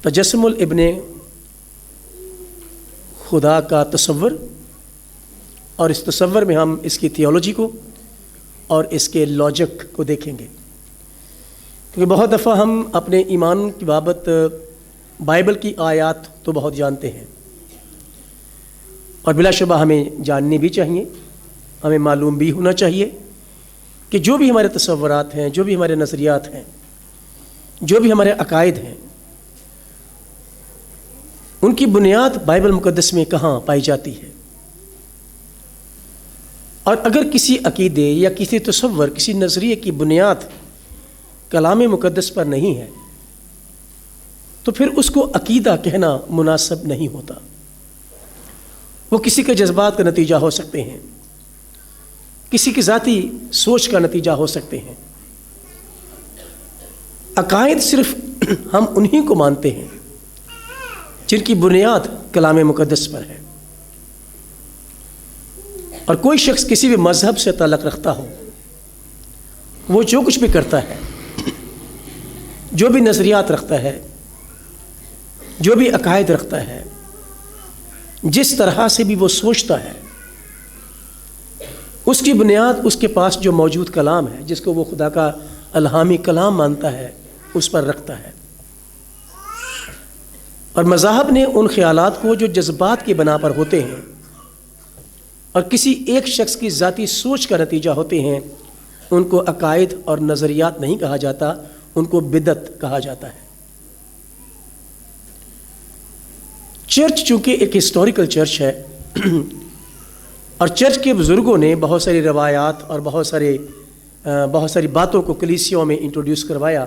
تجسم الابن خدا کا تصور، اور اس تصور میں ہم اس کی تھیولوجی کو اور اس کے لاجک کو دیکھیں گے، کیونکہ بہت دفعہ ہم اپنے ایمان کی بابت بائبل کی آیات تو بہت جانتے ہیں، اور بلا شبہ ہمیں جاننی بھی چاہیے، ہمیں معلوم بھی ہونا چاہیے کہ جو بھی ہمارے تصورات ہیں، جو بھی ہمارے نظریات ہیں، جو بھی ہمارے عقائد ہیں، ان کی بنیاد بائبل مقدس میں کہاں پائی جاتی ہے۔ اور اگر کسی عقیدے یا کسی تصور، کسی نظریے کی بنیاد کلام مقدس پر نہیں ہے تو پھر اس کو عقیدہ کہنا مناسب نہیں ہوتا۔ وہ کسی کے جذبات کا نتیجہ ہو سکتے ہیں، کسی کی ذاتی سوچ کا نتیجہ ہو سکتے ہیں۔ عقائد صرف ہم انہی کو مانتے ہیں جن کی بنیاد کلام مقدس پر ہے، اور کوئی شخص کسی بھی مذہب سے تعلق رکھتا ہو، وہ جو کچھ بھی کرتا ہے، جو بھی نظریات رکھتا ہے، جو بھی عقائد رکھتا ہے، جس طرح سے بھی وہ سوچتا ہے، اس کی بنیاد اس کے پاس جو موجود کلام ہے، جس کو وہ خدا کا الہامی کلام مانتا ہے، اس پر رکھتا ہے۔ اور مذاہب نے ان خیالات کو جو جذبات کی بنا پر ہوتے ہیں اور کسی ایک شخص کی ذاتی سوچ کا نتیجہ ہوتے ہیں، ان کو عقائد اور نظریات نہیں کہا جاتا، ان کو بدعت کہا جاتا ہے۔ چرچ چونکہ ایک ہسٹوریکل چرچ ہے، اور چرچ کے بزرگوں نے بہت ساری روایات اور بہت ساری باتوں کو کلیسیوں میں انٹروڈیوس کروایا،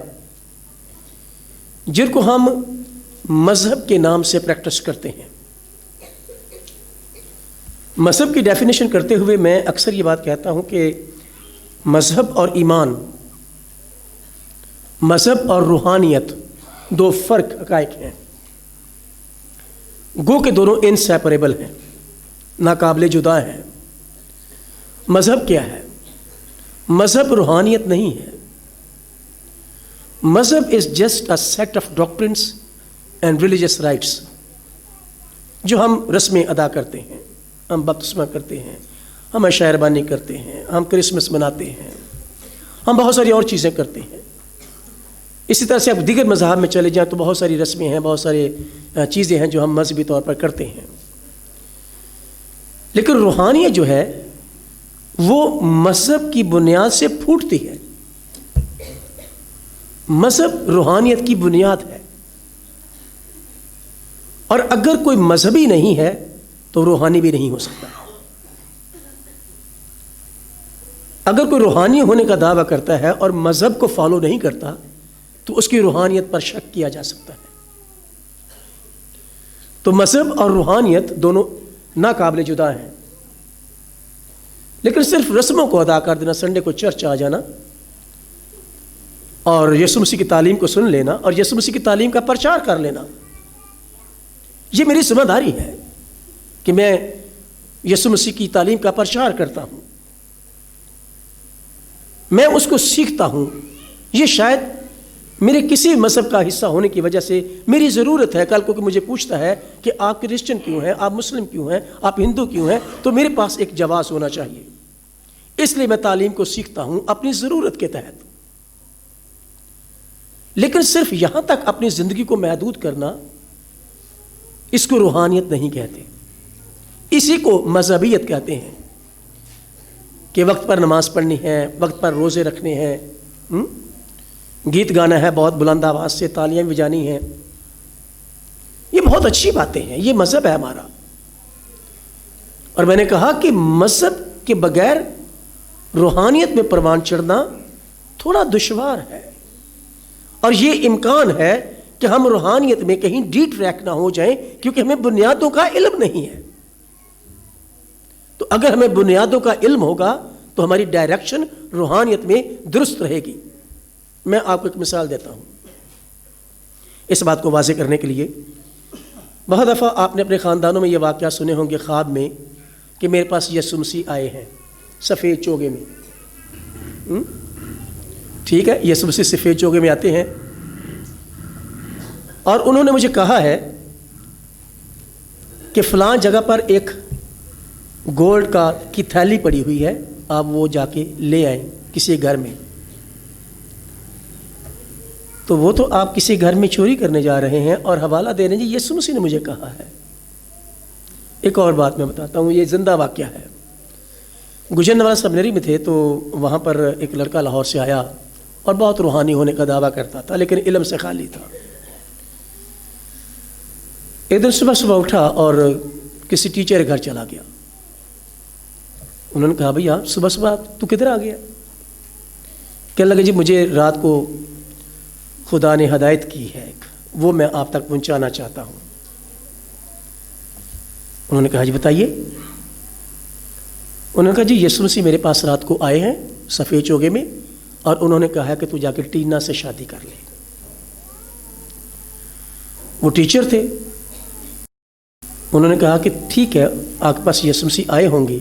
جن کو ہم مذہب کے نام سے پریکٹس کرتے ہیں۔ مذہب کی ڈیفینیشن کرتے ہوئے میں اکثر یہ بات کہتا ہوں کہ مذہب اور ایمان، مذہب اور روحانیت دو فرق حقائق ہیں، گو کہ دونوں انسیپریبل ہیں، ناقابل جدا ہیں۔ مذہب کیا ہے؟ مذہب روحانیت نہیں ہے۔ مذہب is just a set of doctrines and religious rites, جو ہم رسمیں ادا کرتے ہیں، ہم بپتسمہ کرتے ہیں، ہم عشاء ربانی کرتے ہیں، ہم کرسمس مناتے ہیں، ہم بہت ساری اور چیزیں کرتے ہیں۔ اسی طرح سے آپ دیگر مذاہب میں چلے جائیں تو بہت ساری رسمیں ہیں، بہت ساری چیزیں ہیں جو ہم مذہبی طور پر کرتے ہیں۔ لیکن روحانیت جو ہے وہ مذہب کی بنیاد سے پھوٹتی ہے۔ مذہب روحانیت کی بنیاد ہے، اور اگر کوئی مذہبی نہیں ہے تو روحانی بھی نہیں ہو سکتا۔ اگر کوئی روحانی ہونے کا دعویٰ کرتا ہے اور مذہب کو فالو نہیں کرتا تو اس کی روحانیت پر شک کیا جا سکتا ہے۔ تو مذہب اور روحانیت دونوں ناقابل جدا ہیں۔ لیکن صرف رسموں کو ادا کر دینا، سنڈے کو چرچ آ جانا اور یسوع مسیح کی تعلیم کو سن لینا اور یسوع مسیح کی تعلیم کا پرچار کر لینا، یہ میری ذمہ داری ہے کہ میں یسوع مسیح کی تعلیم کا پرچار کرتا ہوں، میں اس کو سیکھتا ہوں۔ یہ شاید میرے کسی مذہب کا حصہ ہونے کی وجہ سے میری ضرورت ہے۔ کل کو کہ مجھے پوچھتا ہے کہ آپ کرسچن کیوں ہیں، آپ مسلم کیوں ہیں، آپ ہندو کیوں ہیں، تو میرے پاس ایک جواز ہونا چاہیے۔ اس لیے میں تعلیم کو سیکھتا ہوں اپنی ضرورت کے تحت۔ لیکن صرف یہاں تک اپنی زندگی کو محدود کرنا، اس کو روحانیت نہیں کہتے، اسی کو مذہبیت کہتے ہیں کہ وقت پر نماز پڑھنی ہے، وقت پر روزے رکھنے ہیں، گیت گانا ہے بہت بلند آواز سے، تالیاں بجانی ہیں۔ یہ بہت اچھی باتیں ہیں، یہ مذہب ہے ہمارا۔ اور میں نے کہا کہ مذہب کے بغیر روحانیت میں پروان چڑھنا تھوڑا دشوار ہے، اور یہ امکان ہے کہ ہم روحانیت میں کہیں ڈی ٹریک نہ ہو جائیں، کیونکہ ہمیں بنیادوں کا علم نہیں ہے۔ تو اگر ہمیں بنیادوں کا علم ہوگا تو ہماری ڈائریکشن روحانیت میں درست رہے گی۔ میں آپ کو ایک مثال دیتا ہوں اس بات کو واضح کرنے کے لیے۔ بہت دفعہ آپ نے اپنے خاندانوں میں یہ واقعہ سنے ہوں گے خواب میں کہ میرے پاس یسوع مسیح آئے ہیں سفید چوگے میں۔ ٹھیک ہے، یسوع مسیح سفید چوگے میں آتے ہیں اور انہوں نے مجھے کہا ہے کہ فلاں جگہ پر ایک گولڈ کی تھیلی پڑی ہوئی ہے، آپ وہ جا کے لے آئیں کسی گھر میں۔ تو وہ تو آپ کسی گھر میں چوری کرنے جا رہے ہیں اور حوالہ دے رہے ہیں، یسوع مسیح نے مجھے کہا ہے۔ ایک اور بات میں بتاتا ہوں، یہ زندہ واقعہ ہے۔ گجرانوالہ سیمینری میں تھے تو وہاں پر ایک لڑکا لاہور سے آیا اور بہت روحانی ہونے کا دعویٰ کرتا تھا، لیکن علم سے خالی تھا۔ ایک دن صبح اٹھا اور کسی ٹیچر کے گھر چلا گیا۔ انہوں نے کہا بھئی آپ صبح تو کدھر آ گیا؟ کہنے لگا جی مجھے رات کو خدا نے ہدایت کی ہے، وہ میں آپ تک پہنچانا چاہتا ہوں۔ انہوں نے کہا جی بتائیے۔ انہوں نے کہا جی یسوع مسیح میرے پاس رات کو آئے ہیں سفید چوگے میں، اور انہوں نے کہا ہے کہ تو جا کے ٹینا سے شادی کر لے۔ وہ ٹیچر تھے، انہوں نے کہا کہ ٹھیک ہے آپ کے پاس یسوع مسیح آئے ہوں گے،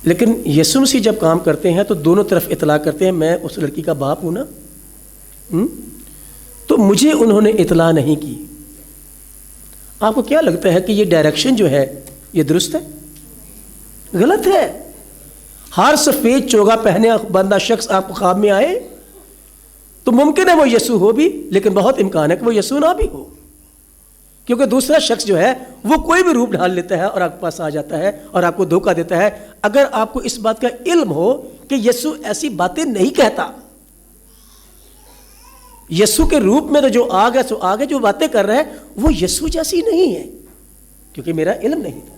لیکن یسوع مسیح جب کام کرتے ہیں تو دونوں طرف اطلاع کرتے ہیں، میں اس لڑکی کا باپ ہوں نا، تو مجھے انہوں نے اطلاع نہیں کی۔ آپ کو کیا لگتا ہے کہ یہ ڈائریکشن جو ہے یہ درست ہے؟ غلط ہے۔ ہر سفید چوگا پہنے بندہ شخص آپ کو خواب میں آئے تو ممکن ہے وہ یسوع ہو بھی، لیکن بہت امکان ہے کہ وہ یسوع نہ بھی ہو، کیونکہ دوسرا شخص جو ہے وہ کوئی بھی روپ ڈھال لیتا ہے اور آپ کے پاس آ جاتا ہے اور آپ کو دھوکہ دیتا ہے۔ اگر آپ کو اس بات کا علم ہو کہ یسوع ایسی باتیں نہیں کہتا، یسوع کے روپ میں تو جو آگے جو باتیں کر رہا ہے وہ یسوع جیسی نہیں ہے، کیونکہ میرا علم نہیں تھا۔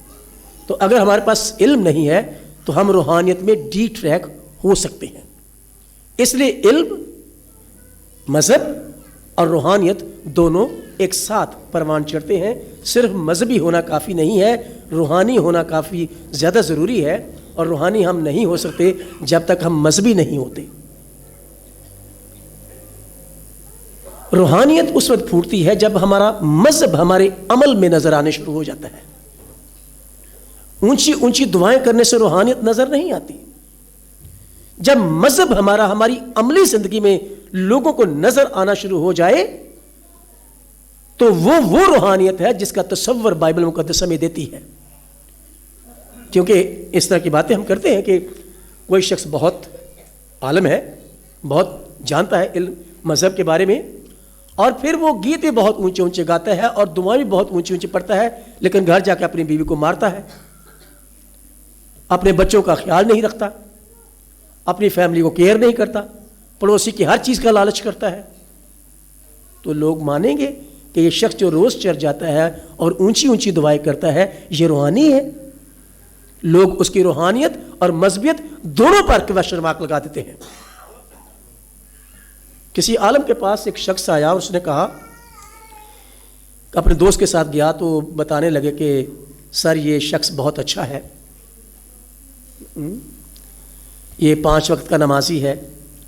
تو اگر ہمارے پاس علم نہیں ہے تو ہم روحانیت میں ڈی ٹریک ہو سکتے ہیں۔ اس لیے علم، مذہب اور روحانیت دونوں ایک ساتھ پروان چڑھتے ہیں۔ صرف مذہبی ہونا کافی نہیں ہے، روحانی ہونا کافی زیادہ ضروری ہے، اور روحانی ہم نہیں ہو سکتے جب تک ہم مذہبی نہیں ہوتے۔ روحانیت اس وقت پھوٹتی ہے جب ہمارا مذہب ہمارے عمل میں نظر آنے شروع ہو جاتا ہے۔ اونچی اونچی دعائیں کرنے سے روحانیت نظر نہیں آتی۔ جب مذہب ہماری عملی زندگی میں لوگوں کو نظر آنا شروع ہو جائے تو وہ روحانیت ہے جس کا تصور بائبل مقدس ہمیں دیتی ہے۔ کیونکہ اس طرح کی باتیں ہم کرتے ہیں کہ کوئی شخص بہت عالم ہے، بہت جانتا ہے علم مذہب کے بارے میں، اور پھر وہ گیت بھی بہت اونچے اونچے گاتا ہے اور دعائیں بھی بہت اونچی اونچی پڑھتا ہے، لیکن گھر جا کے اپنی بیوی کو مارتا ہے، اپنے بچوں کا خیال نہیں رکھتا، اپنی فیملی کو کیئر نہیں کرتا، پڑوسی کی ہر چیز کا لالچ کرتا ہے۔ تو لوگ مانیں گے کہ یہ شخص جو روز چرچ جاتا ہے اور اونچی اونچی دعائیں کرتا ہے یہ روحانی ہے؟ لوگ اس کی روحانیت اور مذہبیت دونوں پر کویسچن مارک لگا دیتے ہیں۔ کسی عالم کے پاس ایک شخص آیا اور اس نے کہا، اپنے دوست کے ساتھ گیا تو بتانے لگے کہ سر یہ شخص بہت اچھا ہے، یہ 5 وقت کا نمازی ہے،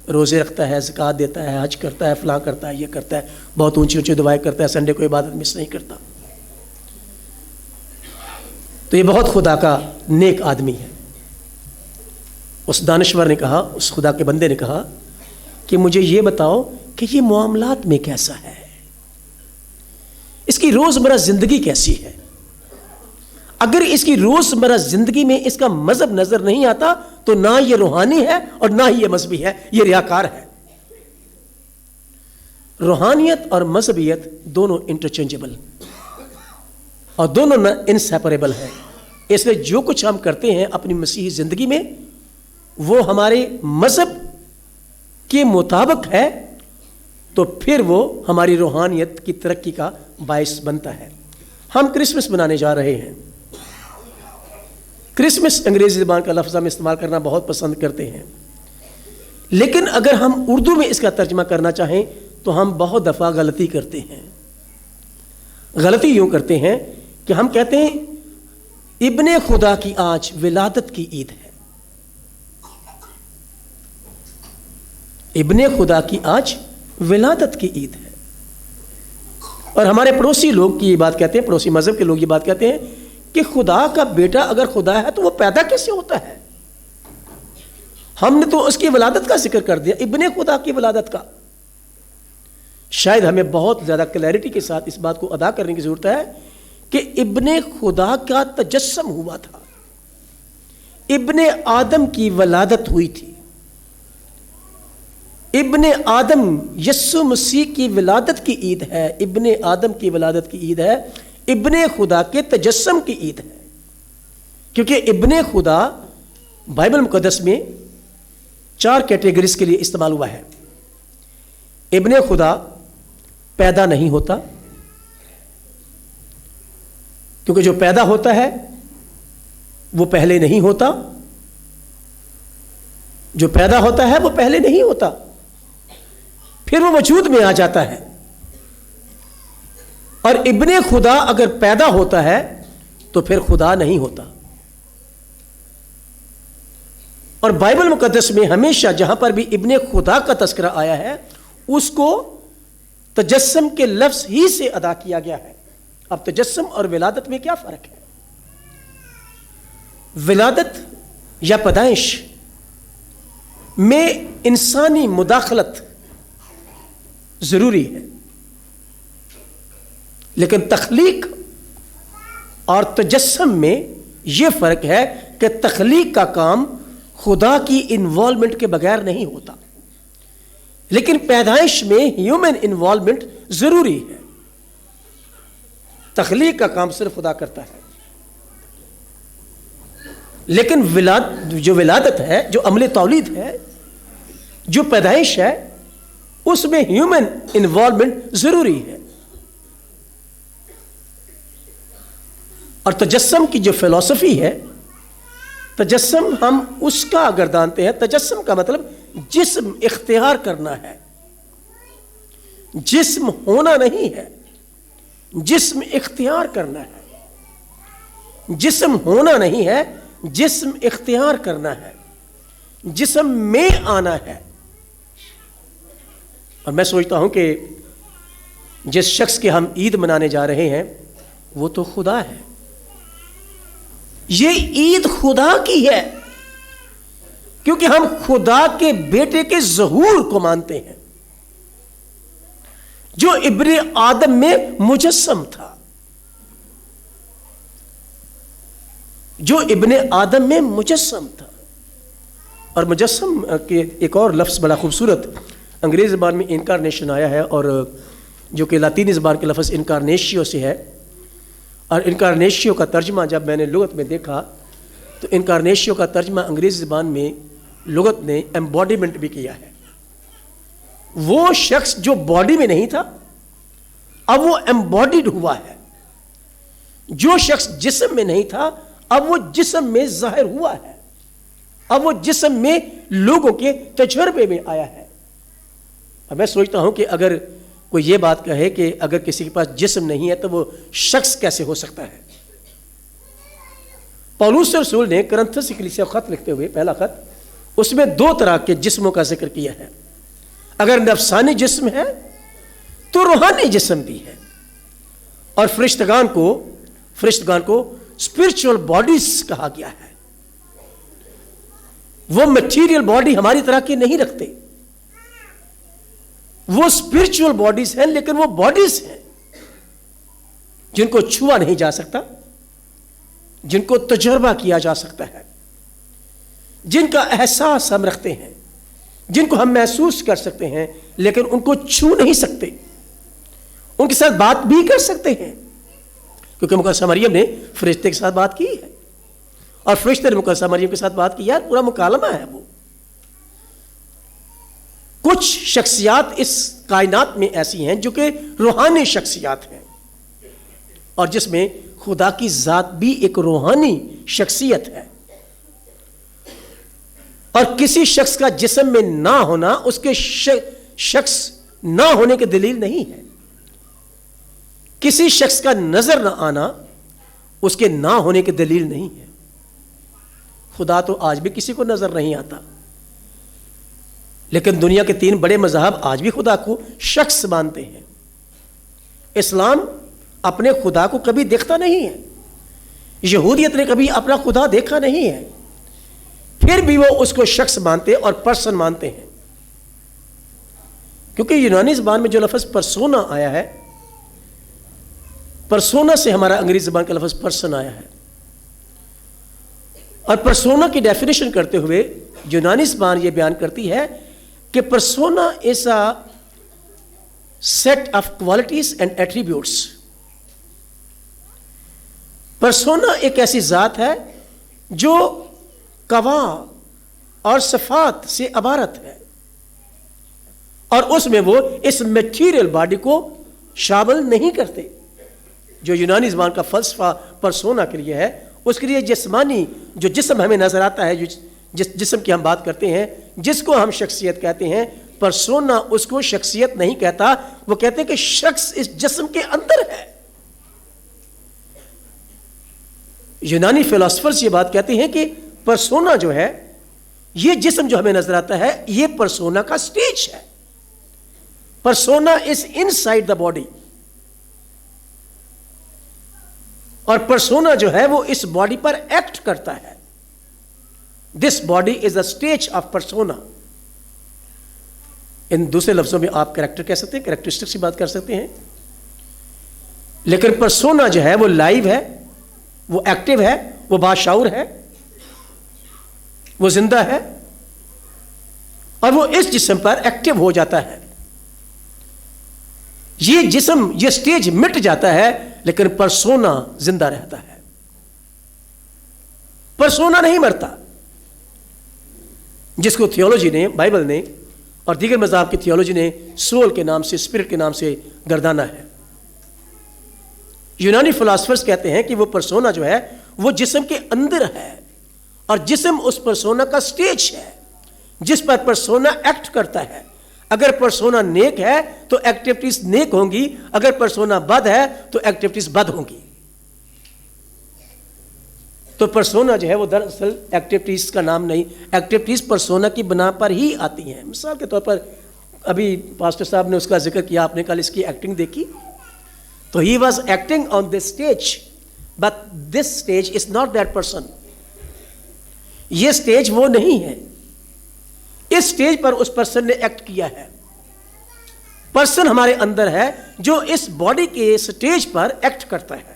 روزے رکھتا ہے، زکوٰۃ دیتا ہے، حج کرتا ہے، فلاں کرتا ہے، یہ کرتا ہے، بہت اونچی اونچی دعائیں کرتا ہے، سنڈے کو عبادت مس نہیں کرتا، تو یہ بہت خدا کا نیک آدمی ہے۔ اس دانشور نے کہا، اس خدا کے بندے نے کہا کہ مجھے یہ بتاؤ کہ یہ معاملات میں کیسا ہے، اس کی روزمرہ زندگی کیسی ہے؟ اگر اس کی روزمرہ زندگی میں اس کا مذہب نظر نہیں آتا تو نہ یہ روحانی ہے اور نہ ہی یہ مذہبی ہے، یہ ریاکار ہے۔ روحانیت اور مذہبیت دونوں انٹرچینجبل اور دونوں انسیپریبل ہیں۔ اس لیے جو کچھ ہم کرتے ہیں اپنی مسیحی زندگی میں وہ ہمارے مذہب کے مطابق ہے تو پھر وہ ہماری روحانیت کی ترقی کا باعث بنتا ہے۔ ہم کرسمس منانے جا رہے ہیں۔ کرسمس انگریزی زبان کا لفظ ہم استعمال کرنا بہت پسند کرتے ہیں، لیکن اگر ہم اردو میں اس کا ترجمہ کرنا چاہیں تو ہم بہت دفعہ غلطی کرتے ہیں۔ غلطی یوں کرتے ہیں کہ ہم کہتے ہیں ابن خدا کی آج ولادت کی عید ہے، ابن خدا کی آج ولادت کی عید ہے، اور ہمارے پڑوسی لوگ کی یہ بات کہتے ہیں، پڑوسی مذہب کے لوگ یہ بات کہتے ہیں کہ خدا کا بیٹا اگر خدا ہے تو وہ پیدا کیسے ہوتا ہے؟ ہم نے تو اس کی ولادت کا ذکر کر دیا، ابن خدا کی ولادت کا۔ شاید ہمیں بہت زیادہ کلیئرٹی کے ساتھ اس بات کو ادا کرنے کی ضرورت ہے کہ ابن خدا کا تجسم ہوا تھا، ابن آدم کی ولادت ہوئی تھی، ابن آدم یسوع مسیح کی ولادت کی عید ہے، ابن آدم کی ولادت کی عید ہے، ابن خدا کے تجسم کی عید ہے۔ کیونکہ ابن خدا بائبل مقدس میں 4 کیٹیگریز کے لیے استعمال ہوا ہے۔ ابن خدا پیدا نہیں ہوتا، کیونکہ جو پیدا ہوتا ہے وہ پہلے نہیں ہوتا، جو پیدا ہوتا ہے وہ پہلے نہیں ہوتا، پھر وہ وجود میں آ جاتا ہے۔ اور ابن خدا اگر پیدا ہوتا ہے تو پھر خدا نہیں ہوتا۔ اور بائبل مقدس میں ہمیشہ جہاں پر بھی ابن خدا کا تذکرہ آیا ہے اس کو تجسم کے لفظ ہی سے ادا کیا گیا ہے۔ اب تجسم اور ولادت میں کیا فرق ہے؟ ولادت یا پیدائش میں انسانی مداخلت ضروری ہے، لیکن تخلیق اور تجسم میں یہ فرق ہے کہ تخلیق کا کام خدا کی انوالومنٹ کے بغیر نہیں ہوتا، لیکن پیدائش میں ہیومن انوالومنٹ ضروری ہے۔ تخلیق کا کام صرف خدا کرتا ہے، لیکن جو ولادت ہے، جو عمل تولید ہے، جو پیدائش ہے، اس میں ہیومن انوالومنٹ ضروری ہے۔ اور تجسم کی جو فلسفی ہے، تجسم ہم اس کا اگر جانتے ہیں، تجسم کا مطلب جسم اختیار کرنا ہے، جسم ہونا نہیں ہے، جسم اختیار کرنا ہے، جسم ہونا نہیں ہے، جسم اختیار کرنا ہے، جسم میں آنا ہے۔ اور میں سوچتا ہوں کہ جس شخص کے ہم عید منانے جا رہے ہیں وہ تو خدا ہے۔ یہ عید خدا کی ہے کیونکہ ہم خدا کے بیٹے کے ظہور کو مانتے ہیں جو ابن آدم میں مجسم تھا، جو ابن آدم میں مجسم تھا۔ اور مجسم کے ایک اور لفظ بڑا خوبصورت انگریزی زبان میں انکارنیشن آیا ہے، اور جو کہ لاطینی زبان کے لفظ انکارنیشیو سے ہے۔ اور انکارنیشیو کا ترجمہ جب میں نے لغت میں دیکھا تو انکارنیشیو کا ترجمہ انگریزی زبان میں لغت نے ایمبوڈیمنٹ بھی کیا ہے۔ وہ شخص جو باڈی میں نہیں تھا اب وہ ایمبوڈیڈ ہوا ہے، جو شخص جسم میں نہیں تھا اب وہ جسم میں ظاہر ہوا ہے، اب وہ جسم میں لوگوں کے تجربے میں آیا ہے۔ اب میں سوچتا ہوں کہ اگر کوئی یہ بات کہے کہ اگر کسی کے پاس جسم نہیں ہے تو وہ شخص کیسے ہو سکتا ہے؟ پولس رسول نے کرنتھس کی کلیسیا کو خط لکھتے ہوئے، پہلا خط، اس میں 2 طرح کے جسموں کا ذکر کیا ہے۔ اگر نفسانی جسم ہے تو روحانی جسم بھی ہے، اور فرشتگان کو اسپرچول باڈیز کہا گیا ہے۔ وہ میٹیریل باڈی ہماری طرح کی نہیں رکھتے، وہ اسپرچول باڈیز ہیں، لیکن وہ باڈیز ہیں جن کو چھوا نہیں جا سکتا، جن کو تجربہ کیا جا سکتا ہے، جن کا احساس ہم رکھتے ہیں، جن کو ہم محسوس کر سکتے ہیں، لیکن ان کو چھو نہیں سکتے، ان کے ساتھ بات بھی کر سکتے ہیں، کیونکہ مقدسہ مریم نے فرشتے کے ساتھ بات کی ہے، اور فرشتے نے مقدسہ مریم کے ساتھ بات کی ہے، پورا مکالمہ ہے وہ۔ کچھ شخصیات اس کائنات میں ایسی ہیں جو کہ روحانی شخصیات ہیں، اور جس میں خدا کی ذات بھی ایک روحانی شخصیت ہے۔ اور کسی شخص کا جسم میں نہ ہونا اس کے شخص نہ ہونے کی دلیل نہیں ہے، کسی شخص کا نظر نہ آنا اس کے نہ ہونے کی دلیل نہیں ہے۔ خدا تو آج بھی کسی کو نظر نہیں آتا، لیکن دنیا کے 3 بڑے مذاہب آج بھی خدا کو شخص مانتے ہیں۔ اسلام اپنے خدا کو کبھی دیکھتا نہیں ہے، یہودیت نے کبھی اپنا خدا دیکھا نہیں ہے، پھر بھی وہ اس کو شخص مانتے اور پرسن مانتے ہیں۔ کیونکہ یونانی زبان میں جو لفظ پرسونا آیا ہے، پرسونا سے ہمارا انگریزی زبان کا لفظ پرسن آیا ہے، اور پرسونا کی ڈیفینیشن کرتے ہوئے یونانی زبان یہ بیان کرتی ہے کہ persona is a set of qualities and attributes. Persona ایک ایسی ذات ہے جو قواہ اور صفات سے عبارت ہے، اور اس میں وہ اس میٹیریل باڈی کو شامل نہیں کرتے. جو یونانی زبان کا فلسفہ پرسونا کے لیے ہے، اس کے لیے جسمانی جو جسم ہمیں نظر آتا ہے، جس جسم کی ہم بات کرتے ہیں، جس کو ہم شخصیت کہتے ہیں، پرسونا اس کو شخصیت نہیں کہتا. وہ کہتے ہیں کہ شخص اس جسم کے اندر ہے. یونانی فلاسفرز یہ بات کہتے ہیں کہ پرسونا جو ہے، یہ جسم جو ہمیں نظر آتا ہے، یہ پرسونا کا سٹیج ہے. Persona is inside the body, اور پرسونا جو ہے وہ اس باڈی پر ایکٹ کرتا ہے. This body is a stage of persona. ان دوسرے لفظوں میں آپ کریکٹر کہہ سکتے ہیں، کریکٹرسٹکس کی بات کر سکتے ہیں، لیکن پرسونا جو ہے وہ لائیو ہے، وہ ایکٹیو ہے، وہ باشعور ہے، وہ زندہ ہے، اور وہ اس جسم پر ایکٹیو ہو جاتا ہے. یہ جسم، یہ سٹیج مٹ جاتا ہے، لیکن پرسونا زندہ رہتا ہے. پرسونا نہیں مرتا، جس کو تھیولوجی نے، بائبل نے اور دیگر مذاہب کی تھیولوجی نے سول کے نام سے، اسپرٹ کے نام سے گردانا ہے. یونانی فلاسفرز کہتے ہیں کہ وہ پرسونا جو ہے وہ جسم کے اندر ہے، اور جسم اس پرسونا کا سٹیج ہے جس پر پرسونا ایکٹ کرتا ہے. اگر پرسونا نیک ہے تو ایکٹیویٹیز نیک ہوں گی، اگر پرسونا بد ہے تو ایکٹیویٹیز بد ہوں گی. تو پرسونا جو ہے وہ دراصل ایکٹیویٹیز کا نام نہیں، ایکٹیویٹیز پرسونا کی بنا پر ہی آتی ہیں. مثال کے طور پر ابھی پاسٹر صاحب نے اس کا ذکر کیا، آپ نے کل اس کی ایکٹنگ دیکھی، تو he was acting on this stage, but this stage is not that person. یہ اسٹیج وہ نہیں ہے، اس اسٹیج پر اس پرسن نے ایکٹ کیا ہے. پرسن ہمارے اندر ہے جو اس باڈی کے اسٹیج پر ایکٹ کرتا ہے.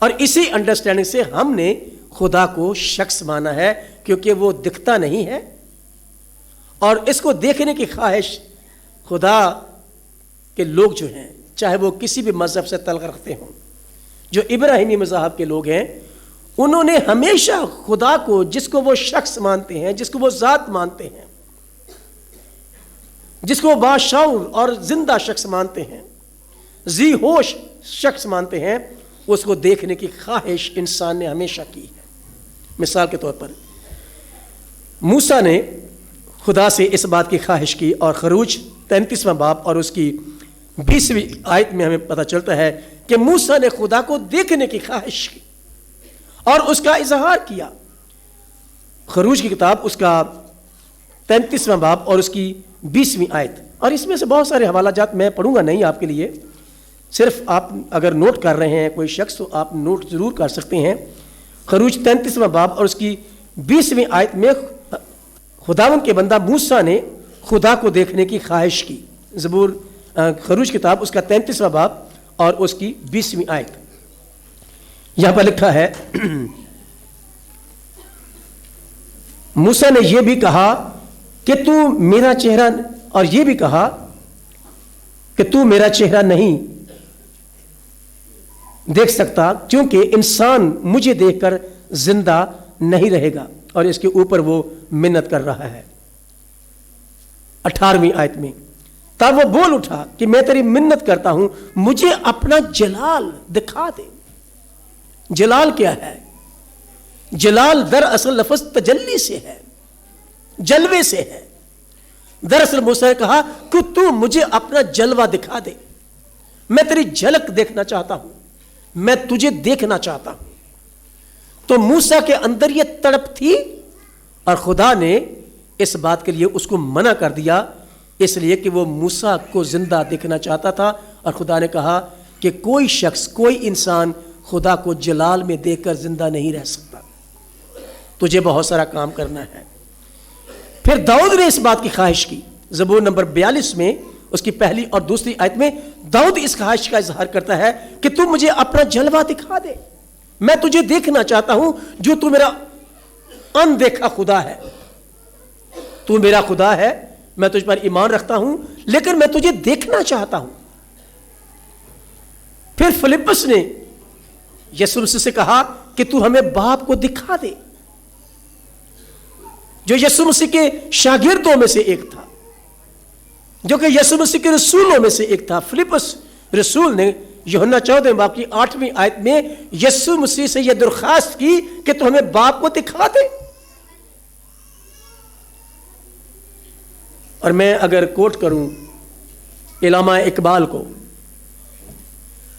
اور اسی انڈرسٹینڈنگ سے ہم نے خدا کو شخص مانا ہے، کیونکہ وہ دکھتا نہیں ہے، اور اس کو دیکھنے کی خواہش خدا کے لوگ جو ہیں، چاہے وہ کسی بھی مذہب سے تعلق رکھتے ہوں، جو ابراہیمی مذہب کے لوگ ہیں، انہوں نے ہمیشہ خدا کو، جس کو وہ شخص مانتے ہیں، جس کو وہ ذات مانتے ہیں، جس کو وہ باشعور اور زندہ شخص مانتے ہیں، ذی ہوش شخص مانتے ہیں، اس کو دیکھنے کی خواہش انسان نے ہمیشہ کی ہے. مثال کے طور پر موسیٰ نے خدا سے اس بات کی خواہش کی، اور خروج 33واں باب اور اس کی 20ویں آیت میں ہمیں پتہ چلتا ہے کہ موسیٰ نے خدا کو دیکھنے کی خواہش کی اور اس کا اظہار کیا. خروج کی کتاب اس کا 33واں باب اور اس کی 20ویں آیت، اور اس میں سے بہت سارے حوالہ جات میں پڑھوں گا نہیں آپ کے لیے، صرف آپ اگر نوٹ کر رہے ہیں کوئی شخص تو آپ نوٹ ضرور کر سکتے ہیں. خروج 33واں باب اور اس کی 20ویں آیت میں خداوند کے بندہ موسیٰ نے خدا کو دیکھنے کی خواہش کی. زبور خروج کتاب اس کا 33واں باب اور اس کی 20ویں آیت. یہاں پر لکھا ہے، موسیٰ نے یہ بھی کہا کہ تو میرا چہرہ، اور یہ بھی کہا کہ تو میرا چہرہ نہیں دیکھ سکتا، کیونکہ انسان مجھے دیکھ کر زندہ نہیں رہے گا. اور اس کے اوپر وہ منت کر رہا ہے. 18ویں آیت میں تب وہ بول اٹھا کہ میں تیری منت کرتا ہوں، مجھے اپنا جلال دکھا دے. جلال کیا ہے؟ جلال دراصل لفظ تجلی سے ہے، جلوے سے ہے. دراصل موسیٰ نے کہا کہ تو مجھے اپنا جلوہ دکھا دے، میں تیری جھلک دیکھنا چاہتا ہوں، میں تجھے دیکھنا چاہتا ہوں. تو موسیٰ کے اندر یہ تڑپ تھی، اور خدا نے اس بات کے لیے اس کو منع کر دیا، اس لیے کہ وہ موسیٰ کو زندہ دیکھنا چاہتا تھا. اور خدا نے کہا کہ کوئی شخص، کوئی انسان خدا کو جلال میں دیکھ کر زندہ نہیں رہ سکتا، تجھے بہت سارا کام کرنا ہے. پھر داؤد نے اس بات کی خواہش کی زبور نمبر 42 میں اس کی پہلی اور دوسری آیت میں داؤد اس خواہش کا اظہار کرتا ہے کہ تو مجھے اپنا جلوہ دکھا دے، میں تجھے دیکھنا چاہتا ہوں جو تو میرا اندیکھا خدا ہے، تو میرا خدا ہے، میں تجھ پر ایمان رکھتا ہوں لیکن میں تجھے دیکھنا چاہتا ہوں۔ پھر فلپس نے یسوع مسیح سے کہا کہ تو ہمیں باپ کو دکھا دے، جو یسوع مسیح کے شاگردوں میں سے ایک تھا، جو کہ یسوع مسیح کے رسولوں میں سے ایک تھا۔ فلپس رسول نے یوحنا 14 باب کی 8ویں آیت میں یسوع مسیح سے یہ درخواست کی کہ تو ہمیں باپ کو دکھا دے۔ اور میں اگر کوٹ کروں علامہ اقبال کو،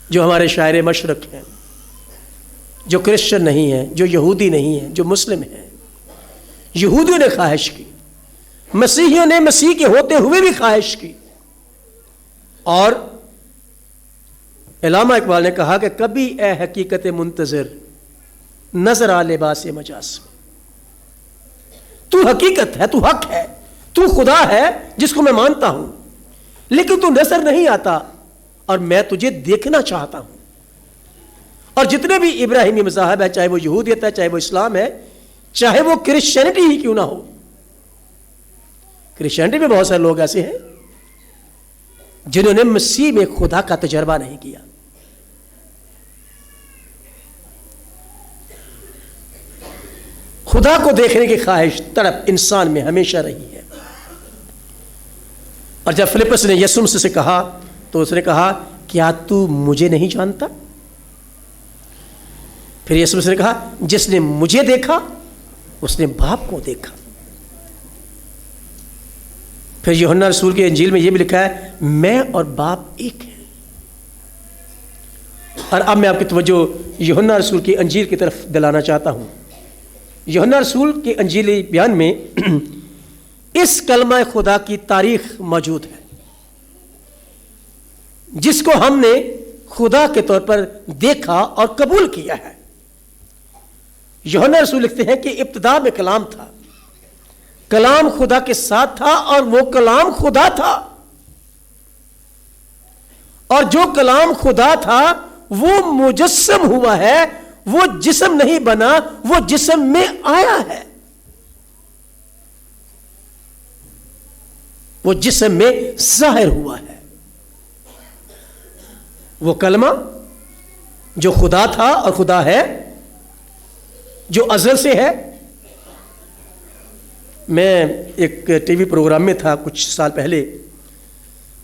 جو ہمارے شاعر مشرق ہیں، جو کرسچن نہیں ہیں، جو یہودی نہیں ہیں، جو مسلم ہیں، یہودیوں نے خواہش کی، مسیحیوں نے مسیح کے ہوتے ہوئے بھی خواہش کی، اور علامہ اقبال نے کہا کہ کبھی اے حقیقت منتظر نظر آ لباس مجاز، تو حقیقت ہے، تو حق ہے، تو خدا ہے جس کو میں مانتا ہوں، لیکن تو نظر نہیں آتا اور میں تجھے دیکھنا چاہتا ہوں۔ اور جتنے بھی ابراہیمی مذاہب ہے، چاہے وہ یہودیت ہے، چاہے وہ اسلام ہے، چاہے وہ کرسچینٹی ہی کیوں نہ ہو، کرسچینٹی میں بہت سارے لوگ ایسے ہیں جنہوں نے مسیح میں خدا کا تجربہ نہیں کیا۔ خدا کو دیکھنے کی خواہش، تڑپ انسان میں ہمیشہ رہی ہے۔ اور جب فلپس نے یسوع مسیح سے کہا تو اس نے کہا کیا تو مجھے نہیں جانتا؟ پھر یسوع مسیح نے کہا جس نے مجھے دیکھا اس نے باپ کو دیکھا۔ پھر یوحنا رسول کی انجیل میں یہ بھی لکھا ہے میں اور باپ ایک ہیں۔ اور اب میں آپ کی توجہ یوحنا رسول کی انجیل کی طرف دلانا چاہتا ہوں۔ یوحنا رسول کے انجیلی بیان میں اس کلمہ خدا کی تاریخ موجود ہے، جس کو ہم نے خدا کے طور پر دیکھا اور قبول کیا ہے۔ یوحنا رسول لکھتے ہیں کہ ابتدا میں کلام تھا، کلام خدا کے ساتھ تھا اور وہ کلام خدا تھا، اور جو کلام خدا تھا وہ مجسم ہوا ہے، وہ جسم نہیں بنا، وہ جسم میں آیا ہے، وہ جسم میں ظاہر ہوا ہے۔ وہ کلمہ جو خدا تھا اور خدا ہے، جو ازل سے ہے۔ میں ایک ٹی وی پروگرام میں تھا کچھ سال پہلے،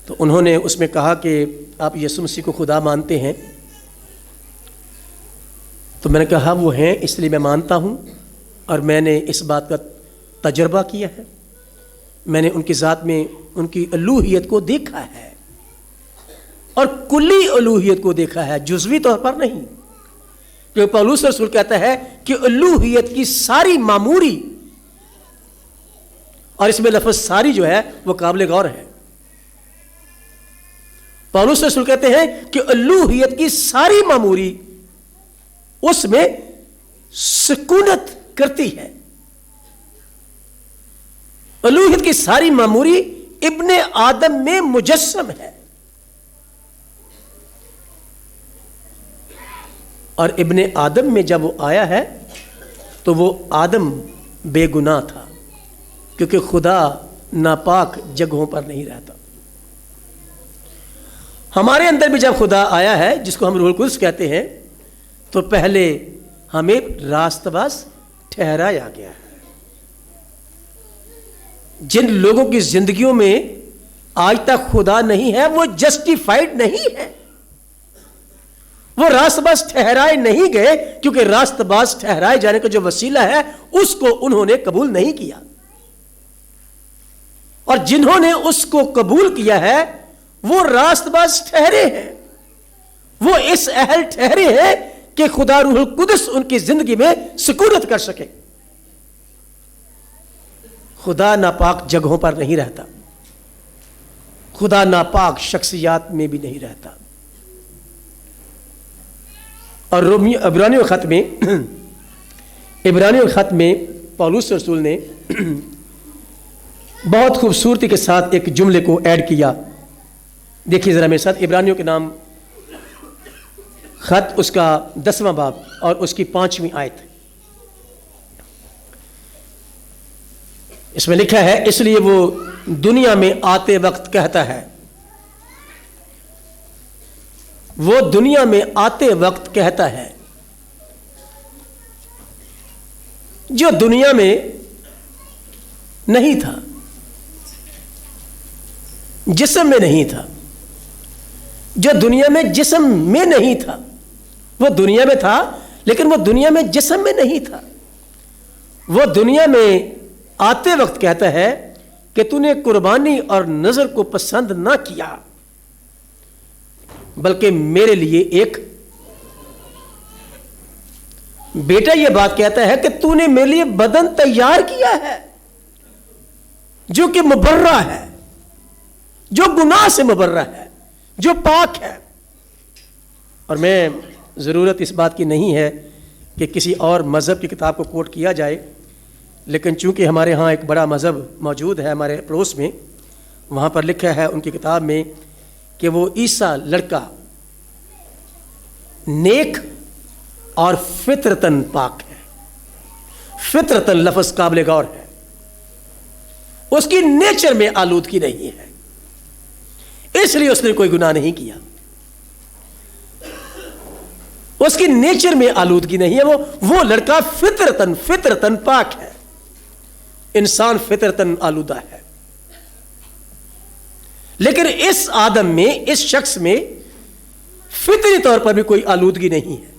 تو انہوں نے اس میں کہا کہ آپ یسوع مسیح کو خدا مانتے ہیں؟ تو میں نے کہا وہ ہیں، اس لیے میں مانتا ہوں، اور میں نے اس بات کا تجربہ کیا ہے، میں نے ان کی ذات میں ان کی الوہیت کو دیکھا ہے، اور کلی الوہیت کو دیکھا ہے، جزوی طور پر نہیں۔ کیونکہ پولس رسول کہتا ہے کہ الوہیت کی ساری معموری، اور اس میں لفظ ساری جو ہے وہ قابل غور ہے۔ پولس رسول کہتے ہیں کہ الوہیت کی ساری معموری اس میں سکونت کرتی ہے۔ الوہیت کی ساری معموری ابن آدم میں مجسم ہے، اور ابن آدم میں جب وہ آیا ہے تو وہ آدم بے گناہ تھا، کیونکہ خدا ناپاک جگہوں پر نہیں رہتا۔ ہمارے اندر بھی جب خدا آیا ہے، جس کو ہم روح القدس کہتے ہیں، تو پہلے ہمیں راست باز ٹھہرایا گیا ہے۔ جن لوگوں کی زندگیوں میں آج تک خدا نہیں ہے، وہ جسٹیفائیڈ نہیں ہے، وہ راست باز ٹھہرائے نہیں گئے، کیونکہ راست باز ٹھہرائے جانے کا جو وسیلہ ہے اس کو انہوں نے قبول نہیں کیا، اور جنہوں نے اس کو قبول کیا ہے وہ راست باز ٹھہرے ہیں، وہ اس اہل ٹھہرے ہیں کہ خدا روح القدس ان کی زندگی میں سکونت کر سکے۔ خدا ناپاک جگہوں پر نہیں رہتا، خدا ناپاک شخصیات میں بھی نہیں رہتا۔ اور عبرانیوں خط میں پولس رسول نے بہت خوبصورتی کے ساتھ ایک جملے کو ایڈ کیا. دیکھیے ذرا میرے ساتھ عبرانیوں کے نام خط اس کا 10واں باب اور اس کی 5ویں آیت. اس میں لکھا ہے اس لیے وہ دنیا میں آتے وقت کہتا ہے، وہ دنیا میں آتے وقت کہتا ہے. جو دنیا میں نہیں تھا، جسم میں نہیں تھا، جو دنیا میں جسم میں نہیں تھا، وہ دنیا میں تھا لیکن وہ دنیا میں جسم میں نہیں تھا. وہ دنیا میں آتے وقت کہتا ہے کہ تو نے قربانی اور نذر کو پسند نہ کیا بلکہ میرے لیے ایک بیٹا. یہ بات کہتا ہے کہ تو نے میرے لیے بدن تیار کیا ہے جو کہ مبرہ ہے، جو گناہ سے مبرہ ہے، جو پاک ہے. اور میں ضرورت اس بات کی نہیں ہے کہ کسی اور مذہب کی کتاب کو کوٹ کیا جائے، لیکن چونکہ ہمارے ہاں ایک بڑا مذہب موجود ہے ہمارے پڑوس میں، وہاں پر لکھا ہے ان کی کتاب میں کہ وہ عیسیٰ لڑکا نیک اور فطرتاً پاک ہے. فطرتاً لفظ قابل غور ہے، اس کی نیچر میں آلودگی نہیں ہے، اس لیے اس نے کوئی گناہ نہیں کیا. اس کی نیچر میں آلودگی نہیں ہے. وہ لڑکا فطرتاً پاک ہے. انسان فطرتاً آلودہ ہے، لیکن اس آدم میں، اس شخص میں فطری طور پر بھی کوئی آلودگی نہیں ہے.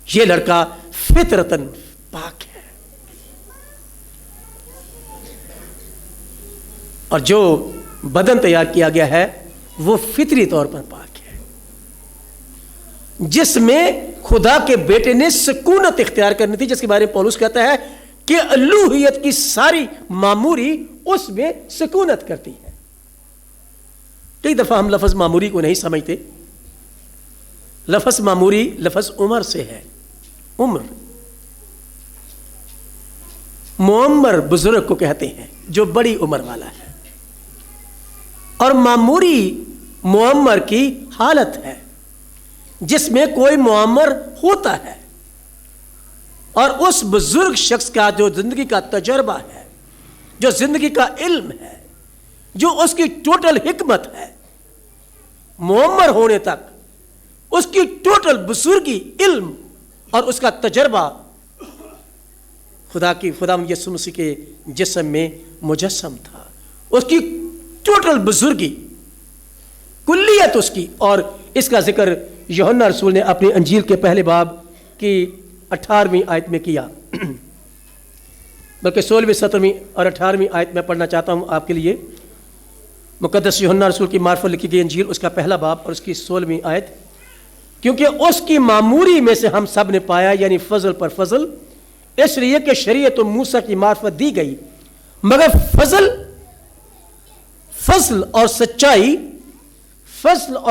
یہ لڑکا فطرتاً پاک ہے. اور جو بدن تیار کیا گیا ہے وہ فطری طور پر پاک ہے، جس میں خدا کے بیٹے نے سکونت اختیار کرنی تھی، جس کے بارے میں پولس کہتا ہے کہ الوہیت کی ساری معموری اس میں سکونت کرتی ہے. کئی دفعہ ہم لفظ معموری کو نہیں سمجھتے. لفظ معموری لفظ عمر سے ہے. عمر، معمر بزرگ کو کہتے ہیں جو بڑی عمر والا ہے، اور معموری معمر کی حالت ہے جس میں کوئی معمر ہوتا ہے. اور اس بزرگ شخص کا جو زندگی کا تجربہ ہے، جو زندگی کا علم ہے، جو اس کی ٹوٹل حکمت ہے، معمر ہونے تک اس کی ٹوٹل بزرگی، علم اور اس کا تجربہ خدا یسوع مسیح کے جسم میں مجسم تھا. اس کی ٹوٹل بزرگی، کلیت اس کی. اور اس کا ذکر یوحنا رسول نے اپنی انجیل کے پہلے باب کی 18ویں آیت میں کیا، بلکہ 16ویں 17ویں اور 18ویں آیت میں پڑھنا چاہتا ہوں آپ کے لیے. مقدس یوحنا رسول کی معرفت لکھی گئی انجیل، اس کا پہلا باب اور اس کی 16ویں آیت. کیونکہ اس کی معموری میں سے ہم سب نے پایا، یعنی فضل پر فضل، اس لیے کہ شریعت و موسیٰ کی معرفت دی گئی، مگر فضل اور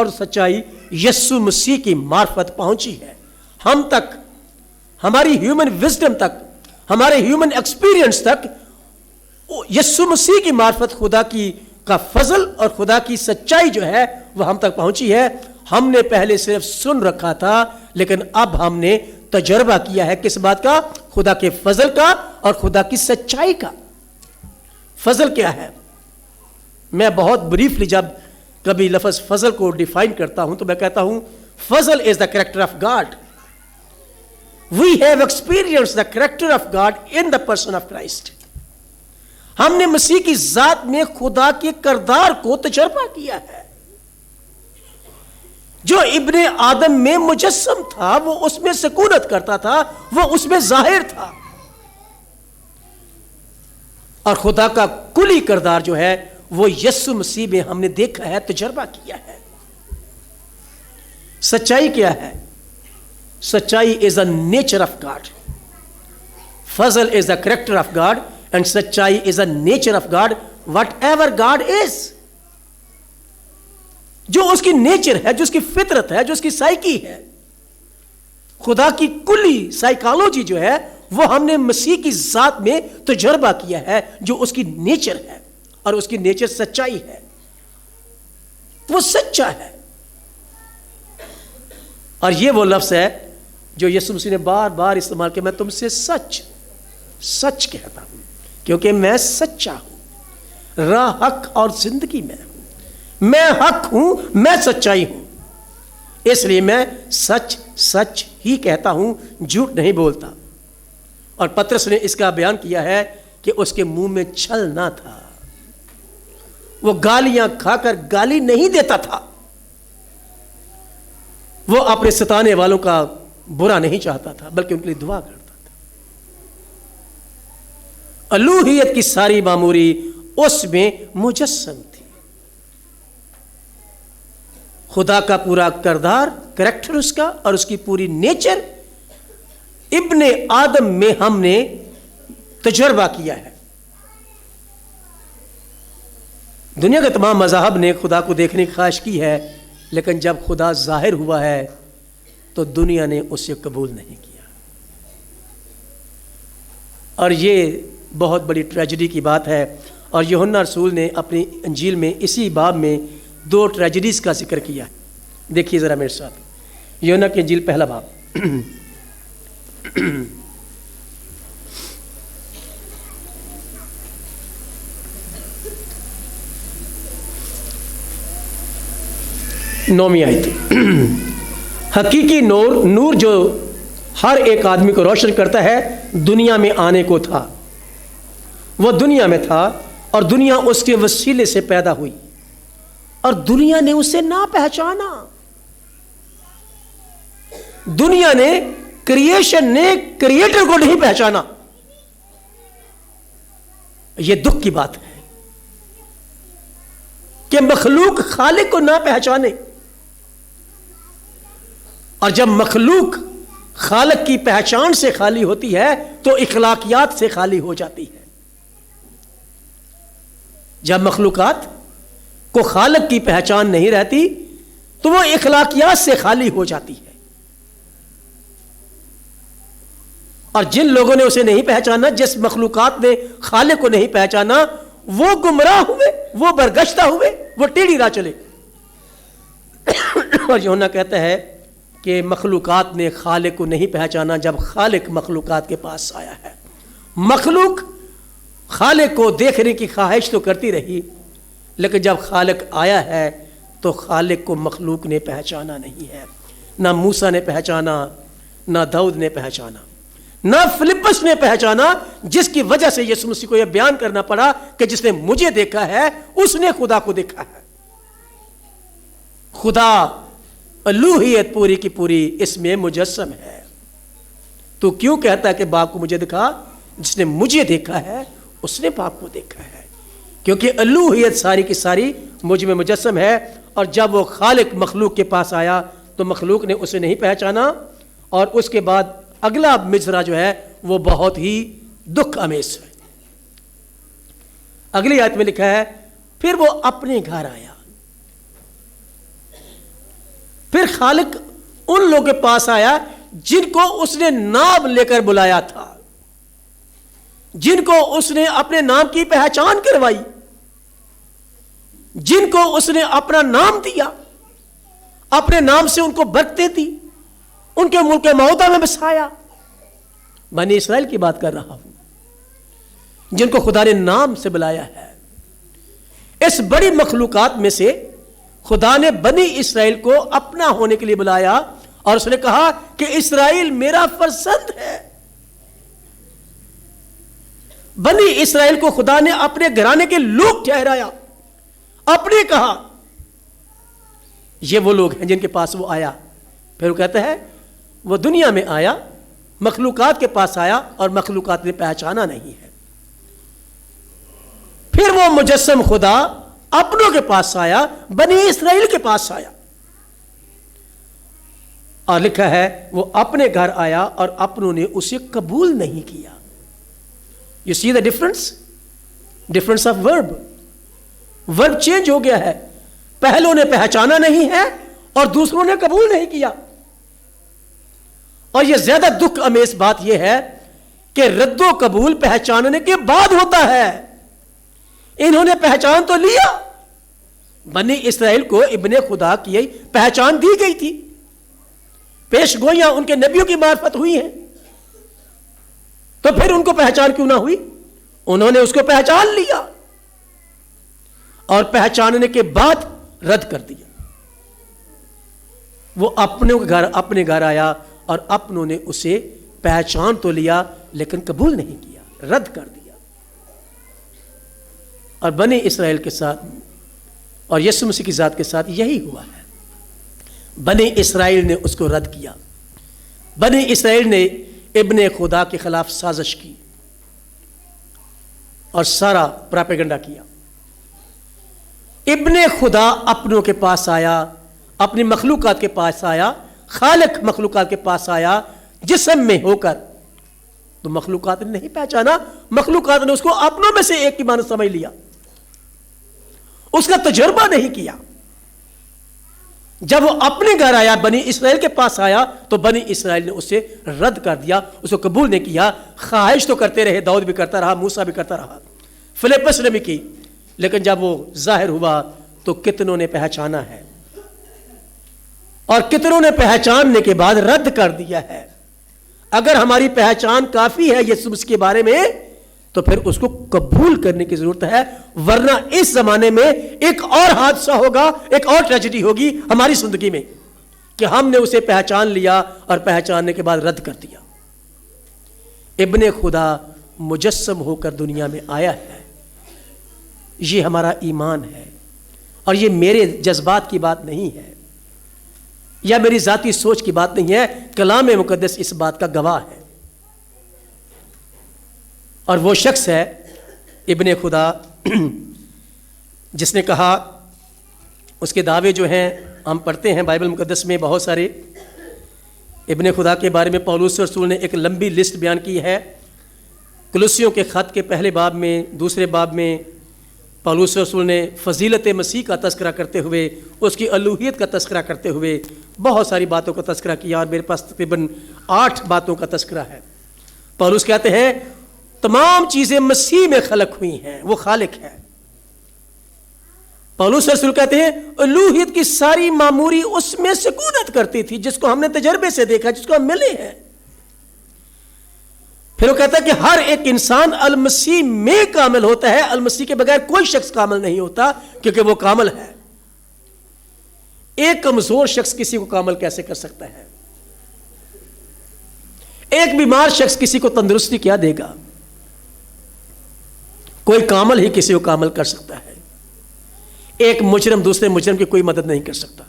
سچائی یسوع مسیح کی معرفت پہنچی ہے ہم تک. ہماری ہیومن وزڈم تک، ہمارے ہیومن ایکسپیرینس تک یسوع مسیح کی معرفت، خدا کا فضل اور خدا کی سچائی جو ہے وہ ہم تک پہنچی ہے. ہم نے پہلے صرف سن رکھا تھا، لیکن اب ہم نے تجربہ کیا ہے. کس بات کا؟ خدا کے فضل کا اور خدا کی سچائی کا. فضل کیا ہے؟ میں بہت بریفلی جب کبھی لفظ فضل کو ڈیفائن کرتا ہوں تو میں کہتا ہوں فضل is the character of God. We have experienced the character of God in the person of Christ. ہم نے مسیح کی ذات میں خدا کے کردار کو تجربہ کیا ہے. جو ابن آدم میں مجسم تھا وہ اس میں سکونت کرتا تھا، وہ اس میں ظاہر تھا. اور خدا کا کلی کردار جو ہے وہ یسوع مسیح میں ہم نے دیکھا ہے، تجربہ کیا ہے. سچائی کیا ہے؟ سچائی is the nature of God. Fazal is the character of God and سچائی is the nature of God. Whatever God is, جو اس کی نیچر ہے، جو اس کی فطرت ہے، جو اس کی سائیکی ہے، خدا کی کلی سائیکالوجی جو ہے وہ ہم نے مسیح کی ذات میں تجربہ کیا ہے، جو اس کی نیچر ہے، اور اس کی نیچر سچائی ہے، وہ سچا ہے۔ اور یہ وہ لفظ ہے جو یسوع مسیح نے بار بار استعمال کیا، میں تم سے سچ سچ کہتا ہوں کیونکہ میں سچا ہوں، راہ حق اور زندگی میں ہوں، میں حق ہوں، میں سچائی ہوں، اس لیے میں سچ سچ ہی کہتا ہوں، جھوٹ نہیں بولتا۔ اور پترس نے اس کا بیان کیا ہے کہ اس کے منہ میں چھل نہ تھا، وہ گالیاں کھا کر گالی نہیں دیتا تھا، وہ اپنے ستانے والوں کا برا نہیں چاہتا تھا بلکہ ان کے لیے دعا کرتا تھا۔ الوہیت کی ساری معموری اس میں مجسم تھی، خدا کا پورا کردار، کریکٹر اس کا اور اس کی پوری نیچر ابن آدم میں ہم نے تجربہ کیا ہے۔ دنیا کے تمام مذاہب نے خدا کو دیکھنے کی خواہش کی ہے، لیکن جب خدا ظاہر ہوا ہے تو دنیا نے اسے قبول نہیں کیا، اور یہ بہت بڑی ٹریجڈی کی بات ہے۔ اور یوحنا رسول نے اپنی انجیل میں اسی باب میں 2 ٹریجڈیز کا ذکر کیا ہے۔ دیکھیے ذرا میرے ساتھ یوحنا کی انجیل پہلا باب، نویں آیت۔ حقیقی نور جو ہر ایک آدمی کو روشن کرتا ہے دنیا میں آنے کو تھا، وہ دنیا میں تھا اور دنیا اس کے وسیلے سے پیدا ہوئی، اور دنیا نے اسے نہ پہچانا۔ دنیا نے، کریشن نے کریٹر کو نہیں پہچانا۔ یہ دکھ کی بات ہے کہ مخلوق خالق کو نہ پہچانے، اور جب مخلوق خالق کی پہچان سے خالی ہوتی ہے تو اخلاقیات سے خالی ہو جاتی ہے۔ جب مخلوقات کو خالق کی پہچان نہیں رہتی تو وہ اخلاقیات سے خالی ہو جاتی ہے، اور جن لوگوں نے اسے نہیں پہچانا، جس مخلوقات نے خالق کو نہیں پہچانا، وہ گمراہ ہوئے، وہ برگشتہ ہوئے، وہ ٹیڑھی راہ چلے۔ اور یوحنا کہتا ہے کہ مخلوقات نے خالق کو نہیں پہچانا جب خالق مخلوقات کے پاس آیا ہے۔ مخلوق خالق کو دیکھنے کی خواہش تو کرتی رہی، لیکن جب خالق آیا ہے تو خالق کو مخلوق نے پہچانا نہیں ہے۔ نہ موسیٰ نے پہچانا، نہ داؤد نے پہچانا، نہ فلپس نے پہچانا، جس کی وجہ سے یسوع مسیح کو یہ بیان کرنا پڑا کہ جس نے مجھے دیکھا ہے اس نے خدا کو دیکھا ہے۔ خدا الوہیت پوری کی پوری اس میں مجسم ہے۔ تو کیوں کہتا ہے کہ باپ کو مجھے دکھا؟ جس نے مجھے دیکھا ہے اس نے باپ کو دیکھا ہے، کیونکہ الوہیت ساری کی ساری مجھ میں مجسم ہے۔ اور جب وہ خالق مخلوق کے پاس آیا تو مخلوق نے اسے نہیں پہچانا، اور اس کے بعد اگلا مجرا جو ہے وہ بہت ہی دکھ امیز ہے۔ اگلی آیت میں لکھا ہے، پھر وہ اپنے گھر آیا۔ پھر خالق ان لوگوں کے پاس آیا جن کو اس نے نام لے کر بلایا تھا، جن کو اس نے اپنے نام کی پہچان کروائی، جن کو اس نے اپنا نام دیا، اپنے نام سے ان کو برکتیں دی، ان کے ملک موعودہ میں بسایا۔ بنی اسرائیل کی بات کر رہا ہوں، جن کو خدا نے نام سے بلایا ہے۔ اس بڑی مخلوقات میں سے خدا نے بنی اسرائیل کو اپنا ہونے کے لیے بلایا، اور اس نے کہا کہ اسرائیل میرا فرزند ہے۔ بنی اسرائیل کو خدا نے اپنے گھرانے کے لوگ ٹھہرایا، اپنے کہا یہ وہ لوگ ہیں جن کے پاس وہ آیا۔ پھر وہ کہتا ہے وہ دنیا میں آیا، مخلوقات کے پاس آیا، اور مخلوقات نے پہچانا نہیں ہے۔ پھر وہ مجسم خدا اپنوں کے پاس آیا، بنی اسرائیل کے پاس آیا، اور لکھا ہے وہ اپنے گھر آیا اور اپنوں نے اسے قبول نہیں کیا۔ You see the difference of verb. ورب چینج ہو گیا ہے۔ پہلوں نے پہچانا نہیں ہے اور دوسروں نے قبول نہیں کیا۔ اور یہ زیادہ دکھ امیز بات یہ ہے کہ رد و قبول پہچاننے کے بعد ہوتا ہے. انہوں نے پہچان تو لیا. بنی اسرائیل کو ابن خدا کی پہچان دی گئی تھی, پیش گوئیاں ان کے نبیوں کی معرفت ہوئی ہیں, تو پھر ان کو پہچان کیوں نہ ہوئی؟ انہوں نے اس کو پہچان لیا اور پہچاننے کے بعد رد کر دیا. وہ اپنے گھر آیا اور اپنوں نے اسے پہچان تو لیا لیکن قبول نہیں کیا, رد کر دیا. اور بنی اسرائیل کے ساتھ اور یسوع مسیح کی ذات کے ساتھ یہی ہوا ہے. بنی اسرائیل نے اس کو رد کیا. بنی اسرائیل نے ابن خدا کے خلاف سازش کی اور سارا پراپیگنڈا کیا. ابن خدا اپنوں کے پاس آیا, اپنی مخلوقات کے پاس آیا, خالق مخلوقات کے پاس آیا جسم میں ہو کر, تو مخلوقات نے نہیں پہچانا. مخلوقات نے اس کو اپنوں میں سے ایک کی مانند سمجھ لیا, اس کا تجربہ نہیں کیا. جب وہ اپنے گھر آیا, بنی اسرائیل کے پاس آیا, تو بنی اسرائیل نے اسے رد کر دیا, اس کو قبول نہیں کیا. خواہش تو کرتے رہے, داؤد بھی کرتا رہا, موسیٰ بھی کرتا رہا, فلیپس نے بھی کی, لیکن جب وہ ظاہر ہوا تو کتنوں نے پہچانا ہے اور کتنوں نے پہچاننے کے بعد رد کر دیا ہے. اگر ہماری پہچان کافی ہے یسوع مسیح کے بارے میں تو پھر اس کو قبول کرنے کی ضرورت ہے, ورنہ اس زمانے میں ایک اور حادثہ ہوگا, ایک اور ٹریجڈی ہوگی ہماری زندگی میں کہ ہم نے اسے پہچان لیا اور پہچاننے کے بعد رد کر دیا. ابن خدا مجسم ہو کر دنیا میں آیا ہے. یہ ہمارا ایمان ہے اور یہ میرے جذبات کی بات نہیں ہے یا میری ذاتی سوچ کی بات نہیں ہے. کلام مقدس اس بات کا گواہ ہے. اور وہ شخص ہے ابن خدا جس نے کہا, اس کے دعوے جو ہیں ہم پڑھتے ہیں بائبل مقدس میں بہت سارے. ابن خدا کے بارے میں پولس رسول نے ایک لمبی لسٹ بیان کی ہے. کلوسیوں کے خط کے پہلے باب میں, دوسرے باب میں پولس رسول نے فضیلت مسیح کا تذکرہ کرتے ہوئے, اس کی الوہیت کا تذکرہ کرتے ہوئے بہت ساری باتوں کا تذکرہ کیا, اور میرے پاس تقریباً 8 باتوں کا تذکرہ ہے. پولس کہتے ہیں تمام چیزیں مسیح میں خلق ہوئی ہیں, وہ خالق ہے. پولس رسول کہتے ہیں الوہیت کی ساری معموری اس میں سکونت کرتی تھی, جس کو ہم نے تجربے سے دیکھا, جس کو ہم ملے ہیں. پھر وہ کہتا ہے کہ ہر ایک انسان المسیح میں کامل ہوتا ہے. المسیح کے بغیر کوئی شخص کامل نہیں ہوتا کیونکہ وہ کامل ہے. ایک کمزور شخص کسی کو کامل کیسے کر سکتا ہے؟ ایک بیمار شخص کسی کو تندرستی کیا دے گا؟ کوئی کامل ہی کسی کو کامل کر سکتا ہے. ایک مجرم دوسرے مجرم کی کوئی مدد نہیں کر سکتا.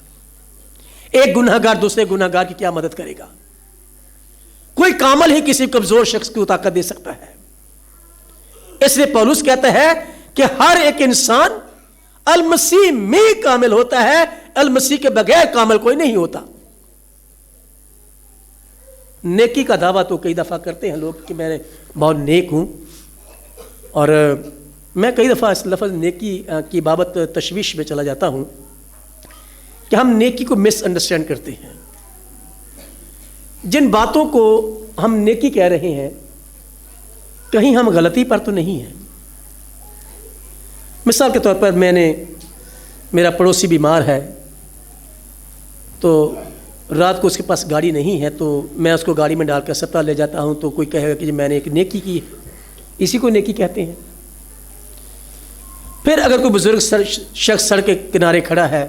ایک گنہگار دوسرے گنہگار کی کیا مدد کرے گا؟ کوئی کامل ہی کسی کمزور شخص کو طاقت دے سکتا ہے. اس لیے پولس کہتا ہے کہ ہر ایک انسان المسیح میں کامل ہوتا ہے, المسیح کے بغیر کامل کوئی نہیں ہوتا. نیکی کا دعویٰ تو کئی دفعہ کرتے ہیں لوگ کہ میں بہت نیک ہوں, اور میں کئی دفعہ اس لفظ نیکی کی بابت تشویش میں چلا جاتا ہوں کہ ہم نیکی کو مس انڈرسٹینڈ کرتے ہیں. جن باتوں کو ہم نیکی کہہ رہے ہیں کہیں ہم غلطی پر تو نہیں ہیں. مثال کے طور پر میرا پڑوسی بیمار ہے, تو رات کو اس کے پاس گاڑی نہیں ہے, تو میں اس کو گاڑی میں ڈال کر اسپتال لے جاتا ہوں, تو کوئی کہے گا کہ میں نے ایک نیکی کی. اسی کو نیکی کہتے ہیں. پھر اگر کوئی بزرگ شخص سڑک کے کنارے کھڑا ہے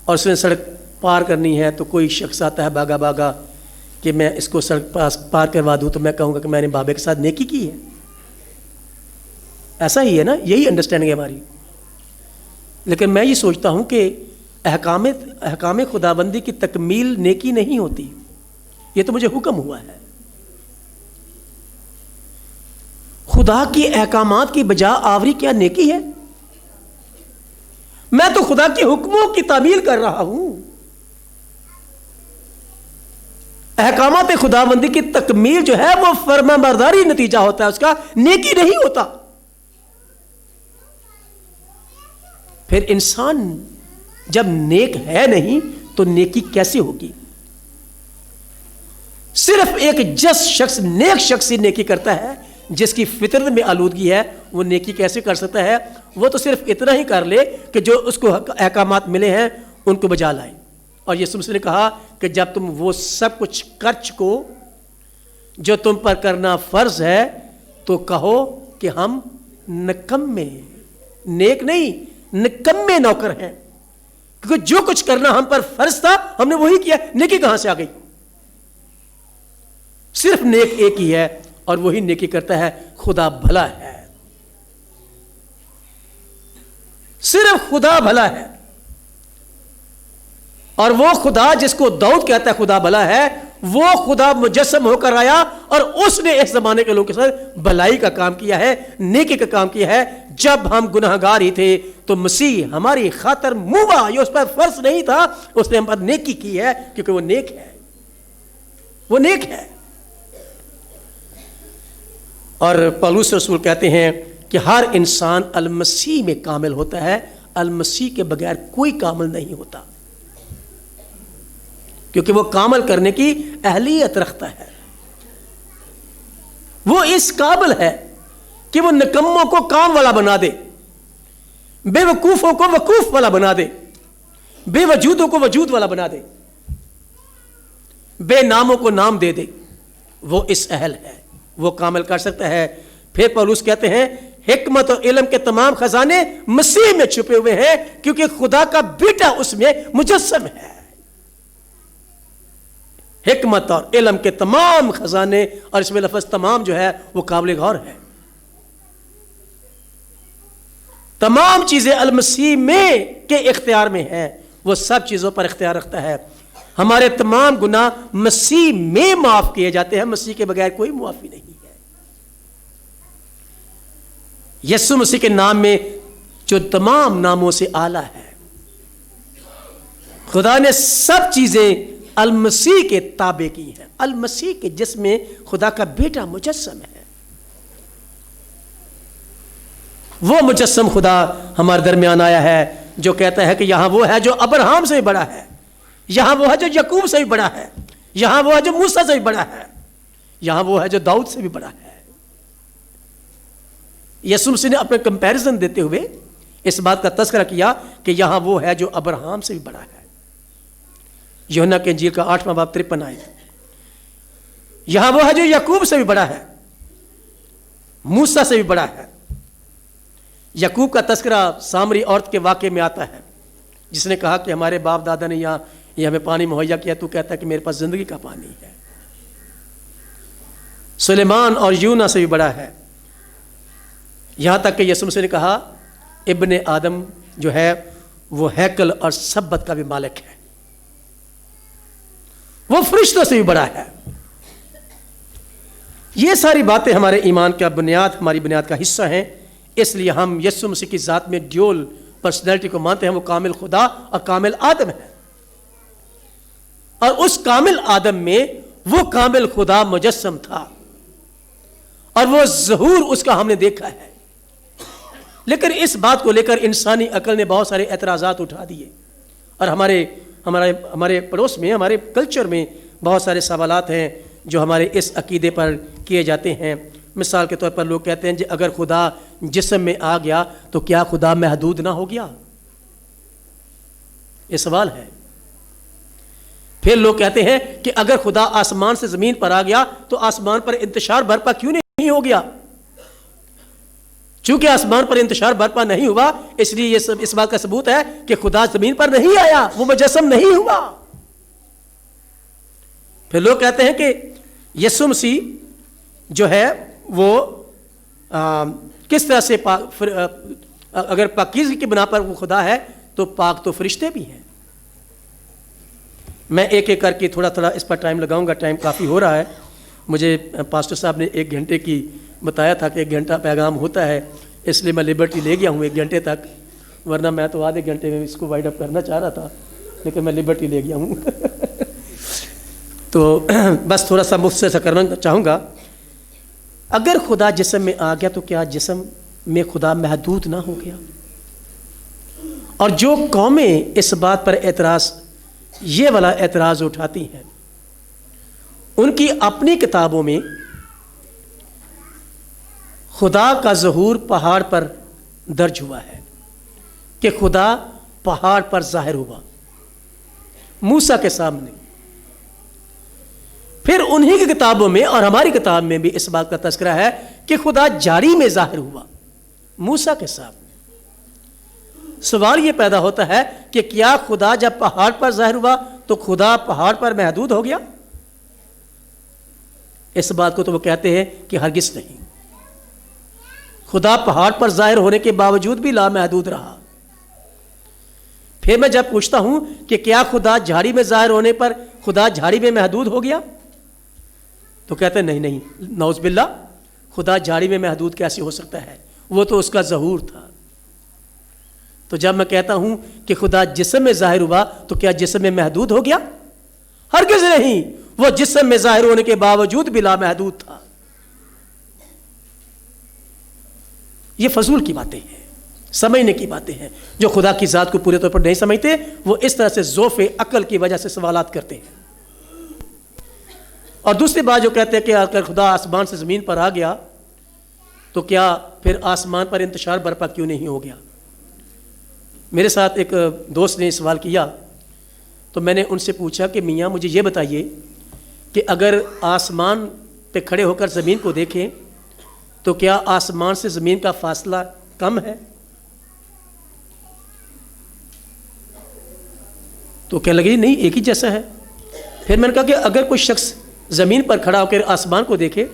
اور اس نے سڑک پار کرنی ہے, تو کوئی شخص آتا ہے بھاگا بھاگا کہ میں اس کو سڑک پار کروا دوں, تو میں کہوں گا کہ میں نے بابے کے ساتھ نیکی کی ہے. ایسا ہی ہے نا, یہی انڈرسٹینڈنگ ہے ہماری. لیکن میں یہ سوچتا ہوں کہ احکام خداوندی کی تکمیل نیکی نہیں ہوتی. یہ تو مجھے حکم ہوا ہے. خدا کی احکامات کی بجا آوری کیا نیکی ہے؟ میں تو خدا کے حکموں کی تعمیل کر رہا ہوں. احکامات خداوندی کی تکمیل جو ہے وہ فرما برداری نتیجہ ہوتا ہے, اس کا نیکی نہیں ہوتا. پھر انسان جب نیک ہے نہیں تو نیکی کیسے ہوگی؟ صرف ایک جس شخص، نیک شخص ہی نیکی کرتا ہے. جس کی فطرت میں آلودگی ہے وہ نیکی کیسے کر سکتا ہے؟ وہ تو صرف اتنا ہی کر لے کہ جو اس کو احکامات ملے ہیں ان کو بجا لائے. اور یسوع مسیح نے کہا کہ جب تم وہ سب کچھ کر چکو جو تم پر کرنا فرض ہے تو کہو کہ ہم نکمے، نیک نہیں، نکمے نوکر ہیں. کیونکہ جو کچھ کرنا ہم پر فرض تھا ہم نے وہی کیا. نیکی کہاں سے آ گئی؟ صرف نیک ایک ہی ہے اور وہی نیکی کرتا ہے. خدا بھلا ہے، صرف خدا بھلا ہے. اور وہ خدا جس کو داؤد کہتا ہے خدا بھلا ہے، وہ خدا مجسم ہو کر آیا اور اس نے اس زمانے کے لوگوں کے ساتھ بھلائی کا کام کیا ہے، نیکی کا کام کیا ہے. جب ہم گناہگار ہی تھے تو مسیح ہماری خاطر مووا، یہ اس پر فرض نہیں تھا، اس نے ہم پر نیکی کی ہے کیونکہ وہ نیک ہے، وہ نیک ہے. اور پولس رسول کہتے ہیں کہ ہر انسان المسیح میں کامل ہوتا ہے، المسیح کے بغیر کوئی کامل نہیں ہوتا، کیونکہ وہ کامل کرنے کی اہلیت رکھتا ہے. وہ اس قابل ہے کہ وہ نکموں کو کام والا بنا دے، بے وقوفوں کو وقوف والا بنا دے، بے وجودوں کو وجود والا بنا دے، بے ناموں کو نام دے دے. وہ اس اہل ہے، وہ کامل کر سکتا ہے. پھر پولس کہتے ہیں حکمت اور علم کے تمام خزانے مسیح میں چھپے ہوئے ہیں کیونکہ خدا کا بیٹا اس میں مجسم ہے. حکمت اور علم کے تمام خزانے، اور اس میں لفظ تمام جو ہے وہ قابل غور ہے. تمام چیزیں المسیح میں کے اختیار میں ہیں، وہ سب چیزوں پر اختیار رکھتا ہے. ہمارے تمام گناہ مسیح میں معاف کیے جاتے ہیں، مسیح کے بغیر کوئی معافی نہیں ہے. یسوع مسیح کے نام میں جو تمام ناموں سے اعلیٰ ہے، خدا نے سب چیزیں المسیح کے تابع کی ہیں. المسیح کے جسم میں خدا کا بیٹا مجسم ہے. وہ مجسم خدا ہمارے درمیان آیا ہے جو کہتا ہے کہ یہاں وہ ہے جو ابراہم سے بھی بڑا ہے، یہاں وہ ہے جو یعقوب سے بھی بڑا ہے، یہاں وہ ہے جو موسیٰ سے بھی بڑا ہے، یہاں وہ ہے جو داؤد سے بھی بڑا ہے. یسوع مسیح نے اپنے کمپیریزن دیتے ہوئے اس بات کا تذکرہ کیا کہ یہاں وہ ہے جو ابراہم سے بھی بڑا ہے. یوحنا کے انجیل کا 8واں باب 53 آیت. یہاں وہ ہے جو یعقوب سے بھی بڑا ہے، موسیٰ سے بھی بڑا ہے. یعقوب کا تذکرہ سامری عورت کے واقعے میں آتا ہے جس نے کہا کہ ہمارے باپ دادا نے یہ ہمیں پانی مہیا کیا، تو کہتا ہے کہ میرے پاس زندگی کا پانی ہے. سلیمان اور یونا سے بھی بڑا ہے. یہاں تک کہ یسوع مسیح نے کہا ابن آدم جو ہے وہ ہیکل اور سبت کا بھی مالک ہے، وہ فرشتوں سے بھی بڑا ہے. یہ ساری باتیں ہمارے ایمان کا بنیاد، ہماری بنیاد کا حصہ ہیں. اس لیے ہم یسوع مسیح کی ذات میں ڈیول پرسنالٹی کو مانتے ہیں. وہ کامل خدا اور کامل آدم ہے، اور اس کامل آدم میں وہ کامل خدا مجسم تھا اور وہ ظہور اس کا ہم نے دیکھا ہے. لیکن اس بات کو لے کر انسانی عقل نے بہت سارے اعتراضات اٹھا دیے، اور ہمارے پڑوس میں، ہمارے کلچر میں بہت سارے سوالات ہیں جو ہمارے اس عقیدے پر کیے جاتے ہیں. مثال کے طور پر لوگ کہتے ہیں اگر خدا جسم میں آ گیا تو کیا خدا محدود نہ ہو گیا؟ یہ سوال ہے. پھر لوگ کہتے ہیں کہ اگر خدا آسمان سے زمین پر آ گیا تو آسمان پر انتشار برپا کیوں نہیں ہو گیا؟ چونکہ آسمان پر انتشار برپا نہیں ہوا اس لیے یہ اس بات کا ثبوت ہے کہ خدا زمین پر نہیں آیا، وہ مجسم نہیں ہوا. پھر لوگ کہتے ہیں کہ یسوع مسیح جو ہے وہ کس طرح سے اگر پاکیزگی کی بنا پر وہ خدا ہے تو پاک تو فرشتے بھی ہیں. میں ایک ایک کر کے تھوڑا تھوڑا اس پر ٹائم لگاؤں گا، ٹائم کافی ہو رہا ہے. مجھے پاسٹر صاحب نے 1 گھنٹے کی بتایا تھا کہ 1 گھنٹہ پیغام ہوتا ہے، اس لیے میں لبرٹی لے گیا ہوں 1 گھنٹے تک، ورنہ میں تو آدھے گھنٹے میں اس کو وائڈ اپ کرنا چاہ رہا تھا، لیکن میں لبرٹی لے گیا ہوں. تو بس تھوڑا سا مختصر کرنا چاہوں گا. اگر خدا جسم میں آ گیا تو کیا جسم میں خدا محدود نہ ہو گیا؟ اور جو قومیں اس بات پر یہ والا اعتراض اٹھاتی ہیں ان کی اپنی کتابوں میں خدا کا ظہور پہاڑ پر درج ہوا ہے کہ خدا پہاڑ پر ظاہر ہوا موسیٰ کے سامنے. پھر انہی کی کتابوں میں اور ہماری کتاب میں بھی اس بات کا تذکرہ ہے کہ خدا جاری میں ظاہر ہوا موسیٰ کے سامنے. سوال یہ پیدا ہوتا ہے کہ کیا خدا جب پہاڑ پر ظاہر ہوا تو خدا پہاڑ پر محدود ہو گیا؟ اس بات کو تو وہ کہتے ہیں کہ ہرگز نہیں. خدا پہاڑ پر ظاہر ہونے کے باوجود بھی لامحدود رہا. پھر میں جب پوچھتا ہوں کہ کیا خدا جھاڑی میں ظاہر ہونے پر خدا جھاڑی میں محدود ہو گیا تو کہتے ہیں نہیں، نعوذ باللہ، خدا جھاڑی میں محدود کیسے ہو سکتا ہے، وہ تو اس کا ظہور تھا. تو جب میں کہتا ہوں کہ خدا جسم میں ظاہر ہوا تو کیا جسم میں محدود ہو گیا؟ ہرگز نہیں، وہ جسم میں ظاہر ہونے کے باوجود بھی لامحدود تھا. یہ فضول کی باتیں ہیں، سمجھنے کی باتیں ہیں. جو خدا کی ذات کو پورے طور پر نہیں سمجھتے وہ اس طرح سے ذوف عقل کی وجہ سے سوالات کرتے ہیں. اور دوسری بات جو کہتے ہیں کہ اگر خدا آسمان سے زمین پر آ گیا تو کیا پھر آسمان پر انتشار برپا کیوں نہیں ہو گیا؟ میرے ساتھ ایک دوست نے سوال کیا تو میں نے ان سے پوچھا کہ میاں مجھے یہ بتائیے کہ اگر آسمان پہ کھڑے ہو کر زمین کو دیکھیں تو کیا آسمان سے زمین کا فاصلہ کم ہے؟ تو کہنے لگے نہیں، ایک ہی جیسا ہے. پھر میں نے کہا کہ اگر کوئی شخص زمین پر کھڑا ہو کر آسمان کو دیکھے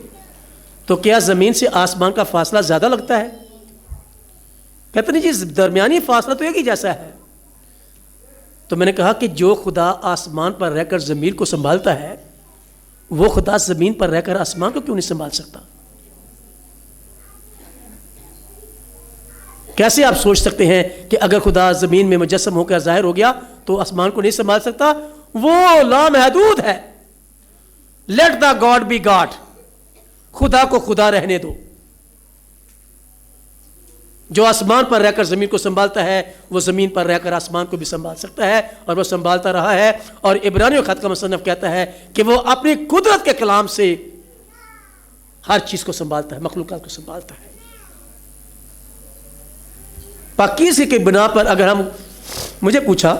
تو کیا زمین سے آسمان کا فاصلہ زیادہ لگتا ہے؟ کہتے نہیں جی درمیانی فاصلہ تو ایک ہی جیسا ہے. تو میں نے کہا کہ جو خدا آسمان پر رہ کر زمین کو سنبھالتا ہے وہ خدا زمین پر رہ کر آسمان کو کیوں نہیں سنبھال سکتا؟ کیسے آپ سوچ سکتے ہیں کہ اگر خدا زمین میں مجسم ہو کر ظاہر ہو گیا تو آسمان کو نہیں سنبھال سکتا؟ وہ لامحدود ہے. Let the God be God, خدا کو خدا رہنے دو. جو آسمان پر رہ کر زمین کو سنبھالتا ہے وہ زمین پر رہ کر آسمان کو بھی سنبھال سکتا ہے اور وہ سنبھالتا رہا ہے. اور عبرانیوں خط کا مصنف کہتا ہے کہ وہ اپنی قدرت کے کلام سے ہر چیز کو سنبھالتا ہے، مخلوقات کو سنبھالتا ہے. پاکیزگی کی بنا پر اگر مجھے پوچھا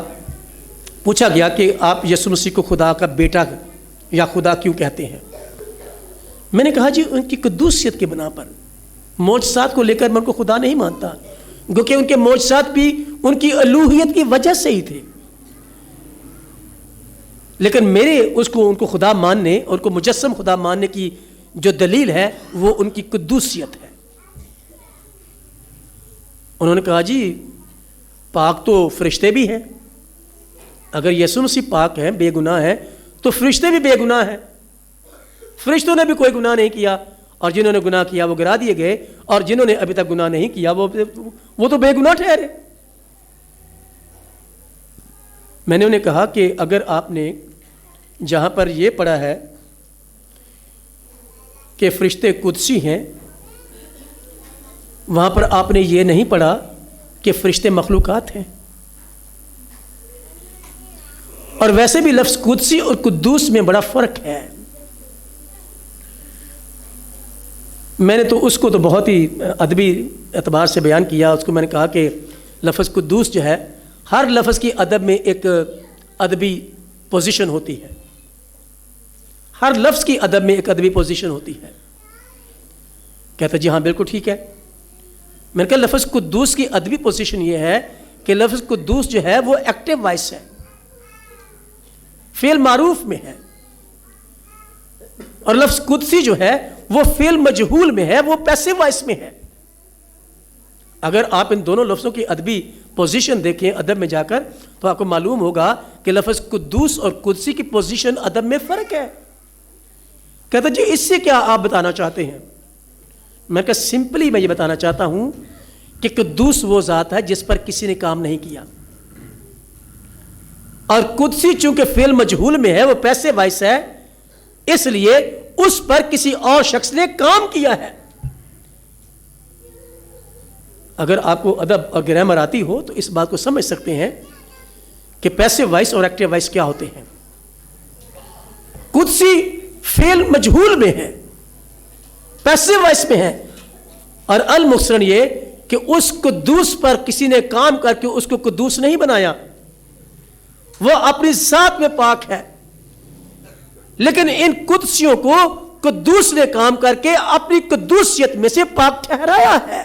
گیا کہ آپ یسوع مسیح کو خدا کا بیٹا یا خدا کیوں کہتے ہیں، میں نے کہا جی ان کی قدوسیت کی بنا پر. معجزات کو لے کر میں ان کو خدا نہیں مانتا کیونکہ ان کے معجزات بھی ان کی الوہیت کی وجہ سے ہی تھے. لیکن میرے ان کو خدا ماننے اور ان کو مجسم خدا ماننے کی جو دلیل ہے وہ ان کی قدوسیت ہے. انہوں نے کہا جی پاک تو فرشتے بھی ہیں، اگر یسوع مسیح پاک ہیں، بے گناہ ہیں، تو فرشتے بھی بے گناہ ہیں. فرشتوں نے بھی کوئی گناہ نہیں کیا اور جنہوں نے گناہ کیا وہ گرا دیے گئے اور جنہوں نے ابھی تک گناہ نہیں کیا وہ تو بے گناہ ٹھہرے. میں نے انہیں کہا کہ اگر آپ نے جہاں پر یہ پڑھا ہے کہ فرشتے قدسی ہیں وہاں پر آپ نے یہ نہیں پڑھا کہ فرشتے مخلوقات ہیں. اور ویسے بھی لفظ قدسی اور قدوس میں بڑا فرق ہے. میں نے تو اس کو تو بہت ہی ادبی اعتبار سے بیان کیا. اس کو میں نے کہا کہ لفظ قدوس جو ہے ہر لفظ کی ادب میں ایک ادبی پوزیشن ہوتی ہے، ہر لفظ کی ادب میں ایک ادبی پوزیشن ہوتی ہے. کہتا جی ہاں بالکل ٹھیک ہے. میں نے کہا لفظ قدوس کی ادبی پوزیشن یہ ہے کہ لفظ قدوس جو ہے وہ ایکٹیو وائس ہے، فعل معروف میں ہے، اور لفظ قدسی جو ہے وہ فعل مجہول میں ہے، وہ پیسو وائس میں ہے. اگر آپ ان دونوں لفظوں کی ادبی پوزیشن دیکھیں ادب میں جا کر تو آپ کو معلوم ہوگا کہ لفظ قدوس اور قدسی کی پوزیشن ادب میں فرق ہے. کہتا جی اس سے کیا آپ بتانا چاہتے ہیں؟ میں کہا سمپلی میں یہ بتانا چاہتا ہوں کہ قدوس وہ ذات ہے جس پر کسی نے کام نہیں کیا، اور قدسی چونکہ فعل مجہول میں ہے، وہ پیسو وائس ہے، اس لیے اس پر کسی اور شخص نے کام کیا ہے. اگر آپ کو ادب اور گرامر آتی ہو تو اس بات کو سمجھ سکتے ہیں کہ پیسو وائس اور ایکٹیو وائس کیا ہوتے ہیں. قدسی فعل مجہول میں ہے، پیسو وائس میں ہے، اور المخصرن یہ کہ اس قدوس پر کسی نے کام کر کے اس کو قدوس نہیں بنایا، وہ اپنی ذات میں پاک ہے، لیکن ان قدسیوں کو قدوس نے کام کر کے اپنی قدوسیت میں سے پاک ٹھہرایا ہے۔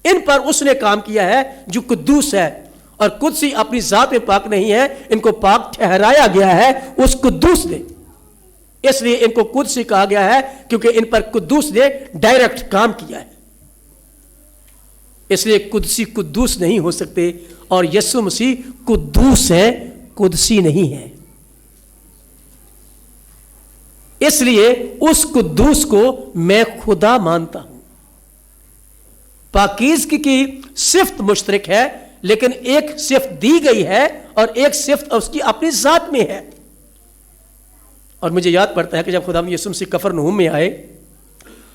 ان پر اس نے کام کیا ہے جو قدوس ہے، اور قدسی اپنی ذات میں پاک نہیں ہے، ان کو پاک ٹھہرایا گیا ہے اس قدوس نے، اس لیے ان کو قدسی کہا گیا ہے کیونکہ ان پر قدوس نے ڈائریکٹ کام کیا ہے۔ اس لیے قدسی قدوس نہیں ہو سکتے، اور یسوع مسیح قدوس ہے، قدسی نہیں ہے۔ اس لیے اس قدوس کو میں خدا مانتا ہوں۔ پاکیزگی کی صفت مشترک ہے، لیکن ایک صفت دی گئی ہے اور ایک صفت اس کی اپنی ذات میں ہے۔ اور مجھے یاد پڑتا ہے کہ جب خدا یسوع مسیح کفرنہوم میں آئے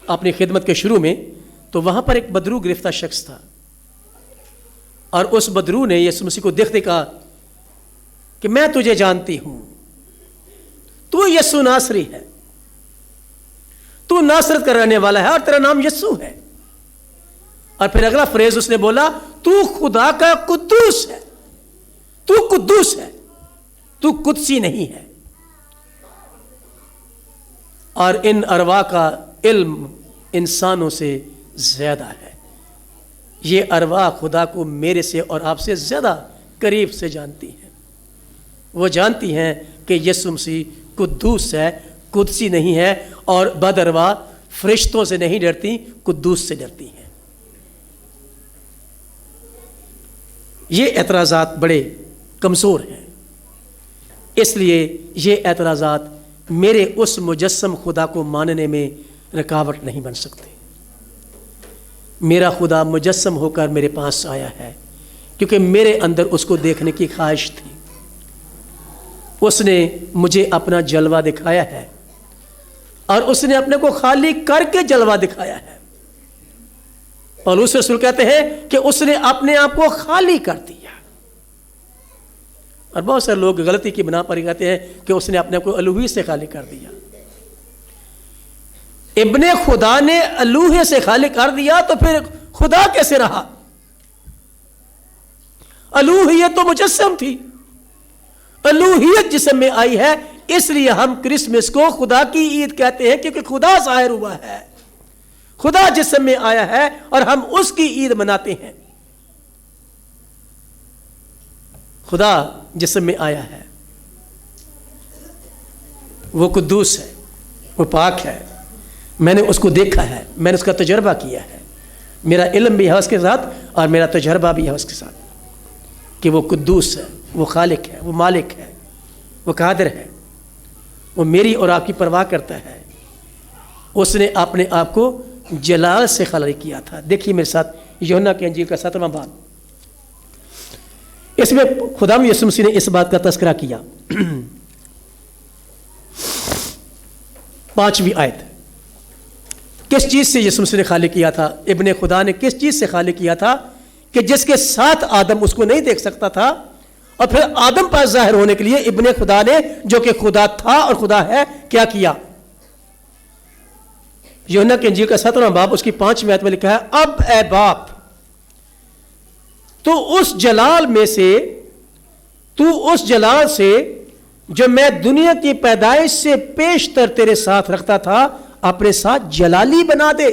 اپنی خدمت کے شروع میں، تو وہاں پر ایک بدرو گرفتہ شخص تھا، اور اس بدرو نے یسوع مسیح کو دیکھتے کہا کہ میں تجھے جانتی ہوں، تو یسوع ناصری ہے، تو ناصرت کا رہنے والا ہے اور تیرا نام یسوع ہے۔ اور پھر اگلا فریز اس نے بولا، تو خدا کا قدوس ہے، تو قدوس ہے، تو قدسی نہیں ہے۔ اور ان ارواح کا علم انسانوں سے زیادہ ہے۔ یہ ارواح خدا کو میرے سے اور آپ سے زیادہ قریب سے جانتی ہیں۔ وہ جانتی ہیں کہ یسوع مسیح قدوس ہے، قدسی نہیں ہے، اور بد ارواح فرشتوں سے نہیں ڈرتی، قدوس سے ڈرتی ہیں۔ یہ اعتراضات بڑے کمزور ہیں، اس لیے یہ اعتراضات میرے اس مجسم خدا کو ماننے میں رکاوٹ نہیں بن سکتے۔ میرا خدا مجسم ہو کر میرے پاس آیا ہے کیونکہ میرے اندر اس کو دیکھنے کی خواہش تھی۔ اس نے مجھے اپنا جلوہ دکھایا ہے، اور اس نے اپنے کو خالی کر کے جلوہ دکھایا ہے۔ پولس رسول کہتے ہیں کہ اس نے اپنے آپ کو خالی کر دیا۔ اور بہت سارے لوگ غلطی کی بنا پر کہتے ہیں کہ اس نے اپنے کو الوہیت سے خالی کر دیا۔ ابن خدا نے الوہیت سے خالی کر دیا تو پھر خدا کیسے رہا؟ الوہیت تو مجسم تھی، الوہیت جسم میں آئی ہے، اس لیے ہم کرسمس کو خدا کی عید کہتے ہیں، کیونکہ خدا ظاہر ہوا ہے، خدا جسم میں آیا ہے، اور ہم اس کی عید مناتے ہیں۔ خدا جسم میں آیا ہے، وہ قدوس ہے، وہ پاک ہے، میں نے اس کو دیکھا ہے، میں نے اس کا تجربہ کیا ہے، میرا علم بھی ہے اس کے ساتھ اور میرا تجربہ بھی ہے اس کے ساتھ کہ وہ قدوس ہے، وہ خالق ہے، وہ مالک ہے، وہ قادر ہے، وہ میری اور آپ کی پرواہ کرتا ہے۔ اس نے اپنے آپ کو جلال سے خالی کیا تھا۔ دیکھیے میرے ساتھ یوحنا کی انجیل کا 7واں باب، اس میں خدا یسوع مسیح نے اس بات کا تذکرہ کیا۔ 5ویں آیت، کس چیز سے یسوع مسیح نے خالی کیا تھا؟ ابن خدا نے کس چیز سے خالی کیا تھا کہ جس کے ساتھ آدم اس کو نہیں دیکھ سکتا تھا، اور پھر آدم پر ظاہر ہونے کے لیے ابن خدا نے جو کہ خدا تھا اور خدا ہے کیا کیا؟ یوحنا کی انجیل کا 7واں باب اس کی 5ویں آیت میں لکھا ہے، اب اے باپ تو اس جلال سے جو میں دنیا کی پیدائش سے پیشتر تیرے ساتھ رکھتا تھا اپنے ساتھ جلالی بنا دے۔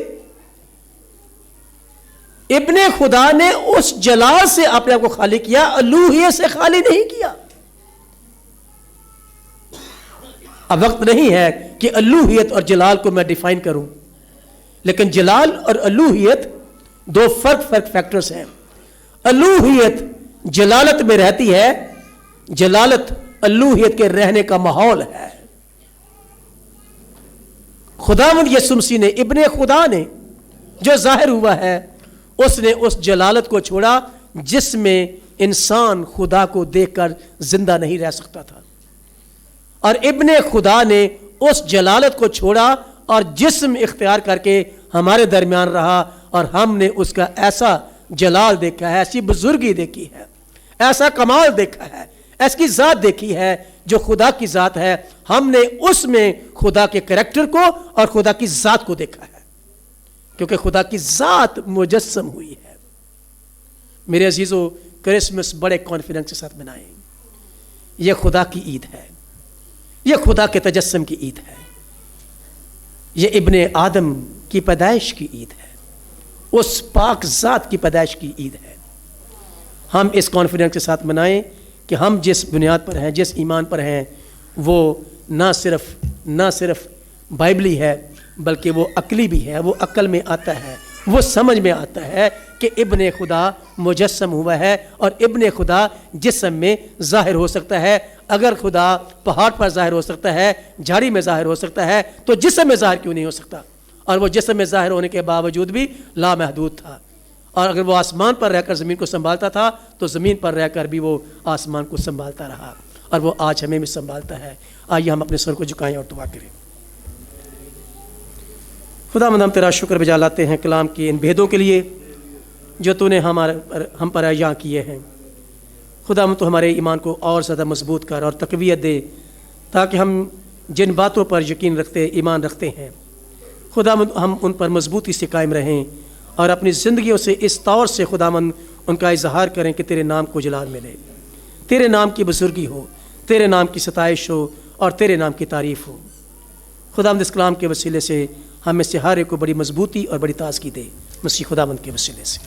ابن خدا نے اس جلال سے اپنے آپ کو خالی کیا، الوہیت سے خالی نہیں کیا۔ اب وقت نہیں ہے کہ الوہیت اور جلال کو میں ڈیفائن کروں، لیکن جلال اور الوہیت دو فرق فیکٹرز ہیں۔ الوہیت جلالت میں رہتی ہے، جلالت الوہیت کے رہنے کا ماحول ہے۔ خداوند یسوع مسیح نے، ابن خدا نے جو ظاہر ہوا ہے، اس نے اس جلالت کو چھوڑا جس میں انسان خدا کو دیکھ کر زندہ نہیں رہ سکتا تھا، اور ابن خدا نے اس جلالت کو چھوڑا اور جسم اختیار کر کے ہمارے درمیان رہا، اور ہم نے اس کا ایسا جلال دیکھا ہے، ایسی بزرگی دیکھی ہے، ایسا کمال دیکھا ہے، ایسی ذات دیکھی ہے جو خدا کی ذات ہے، ہم نے اس میں خدا کے کریکٹر کو اور خدا کی ذات کو دیکھا ہے، کیونکہ خدا کی ذات مجسم ہوئی ہے۔ میرے عزیزو، کرسمس بڑے کانفیڈنس کے ساتھ منائیں، یہ خدا کی عید ہے، یہ خدا کے تجسم کی عید ہے، یہ ابن آدم کی پیدائش کی عید ہے، اس پاک ذات کی پیدائش کی عید ہے۔ ہم اس کانفیڈنس کے ساتھ منائیں کہ ہم جس بنیاد پر ہیں، جس ایمان پر ہیں، وہ نہ صرف بائبلی ہے بلکہ وہ عقلی بھی ہے، وہ عقل میں آتا ہے، وہ سمجھ میں آتا ہے کہ ابن خدا مجسم ہوا ہے، اور ابن خدا جسم میں ظاہر ہو سکتا ہے۔ اگر خدا پہاڑ پر ظاہر ہو سکتا ہے، جھاڑی میں ظاہر ہو سکتا ہے، تو جسم میں ظاہر کیوں نہیں ہو سکتا؟ اور وہ جسم میں ظاہر ہونے کے باوجود بھی لامحدود تھا، اور اگر وہ آسمان پر رہ کر زمین کو سنبھالتا تھا تو زمین پر رہ کر بھی وہ آسمان کو سنبھالتا رہا، اور وہ آج ہمیں بھی سنبھالتا ہے۔ آئیے ہم اپنے سر کو جھکائیں اور دعا کریں۔ خداوند، ہم تیرا شکر بجا لاتے ہیں کلام کی ان بھیدوں کے لیے جو تو نے ہم پر عیاں کیے ہیں۔ خداوند، تو ہمارے ایمان کو اور زیادہ مضبوط کر اور تقویت دے، تاکہ ہم جن باتوں پر یقین رکھتے، ایمان رکھتے ہیں، خداوند ہم ان پر مضبوطی سے قائم رہیں، اور اپنی زندگیوں سے اس طور سے خداوند ان کا اظہار کریں کہ تیرے نام کو جلال ملے، تیرے نام کی بزرگی ہو، تیرے نام کی ستائش ہو، اور تیرے نام کی تعریف ہو۔ خداوند، اس کلام کے وسیلے سے ہم میں سے ہر ایک کو بڑی مضبوطی اور بڑی تازگی دے، مسیح خداوند کے وسیلے سے۔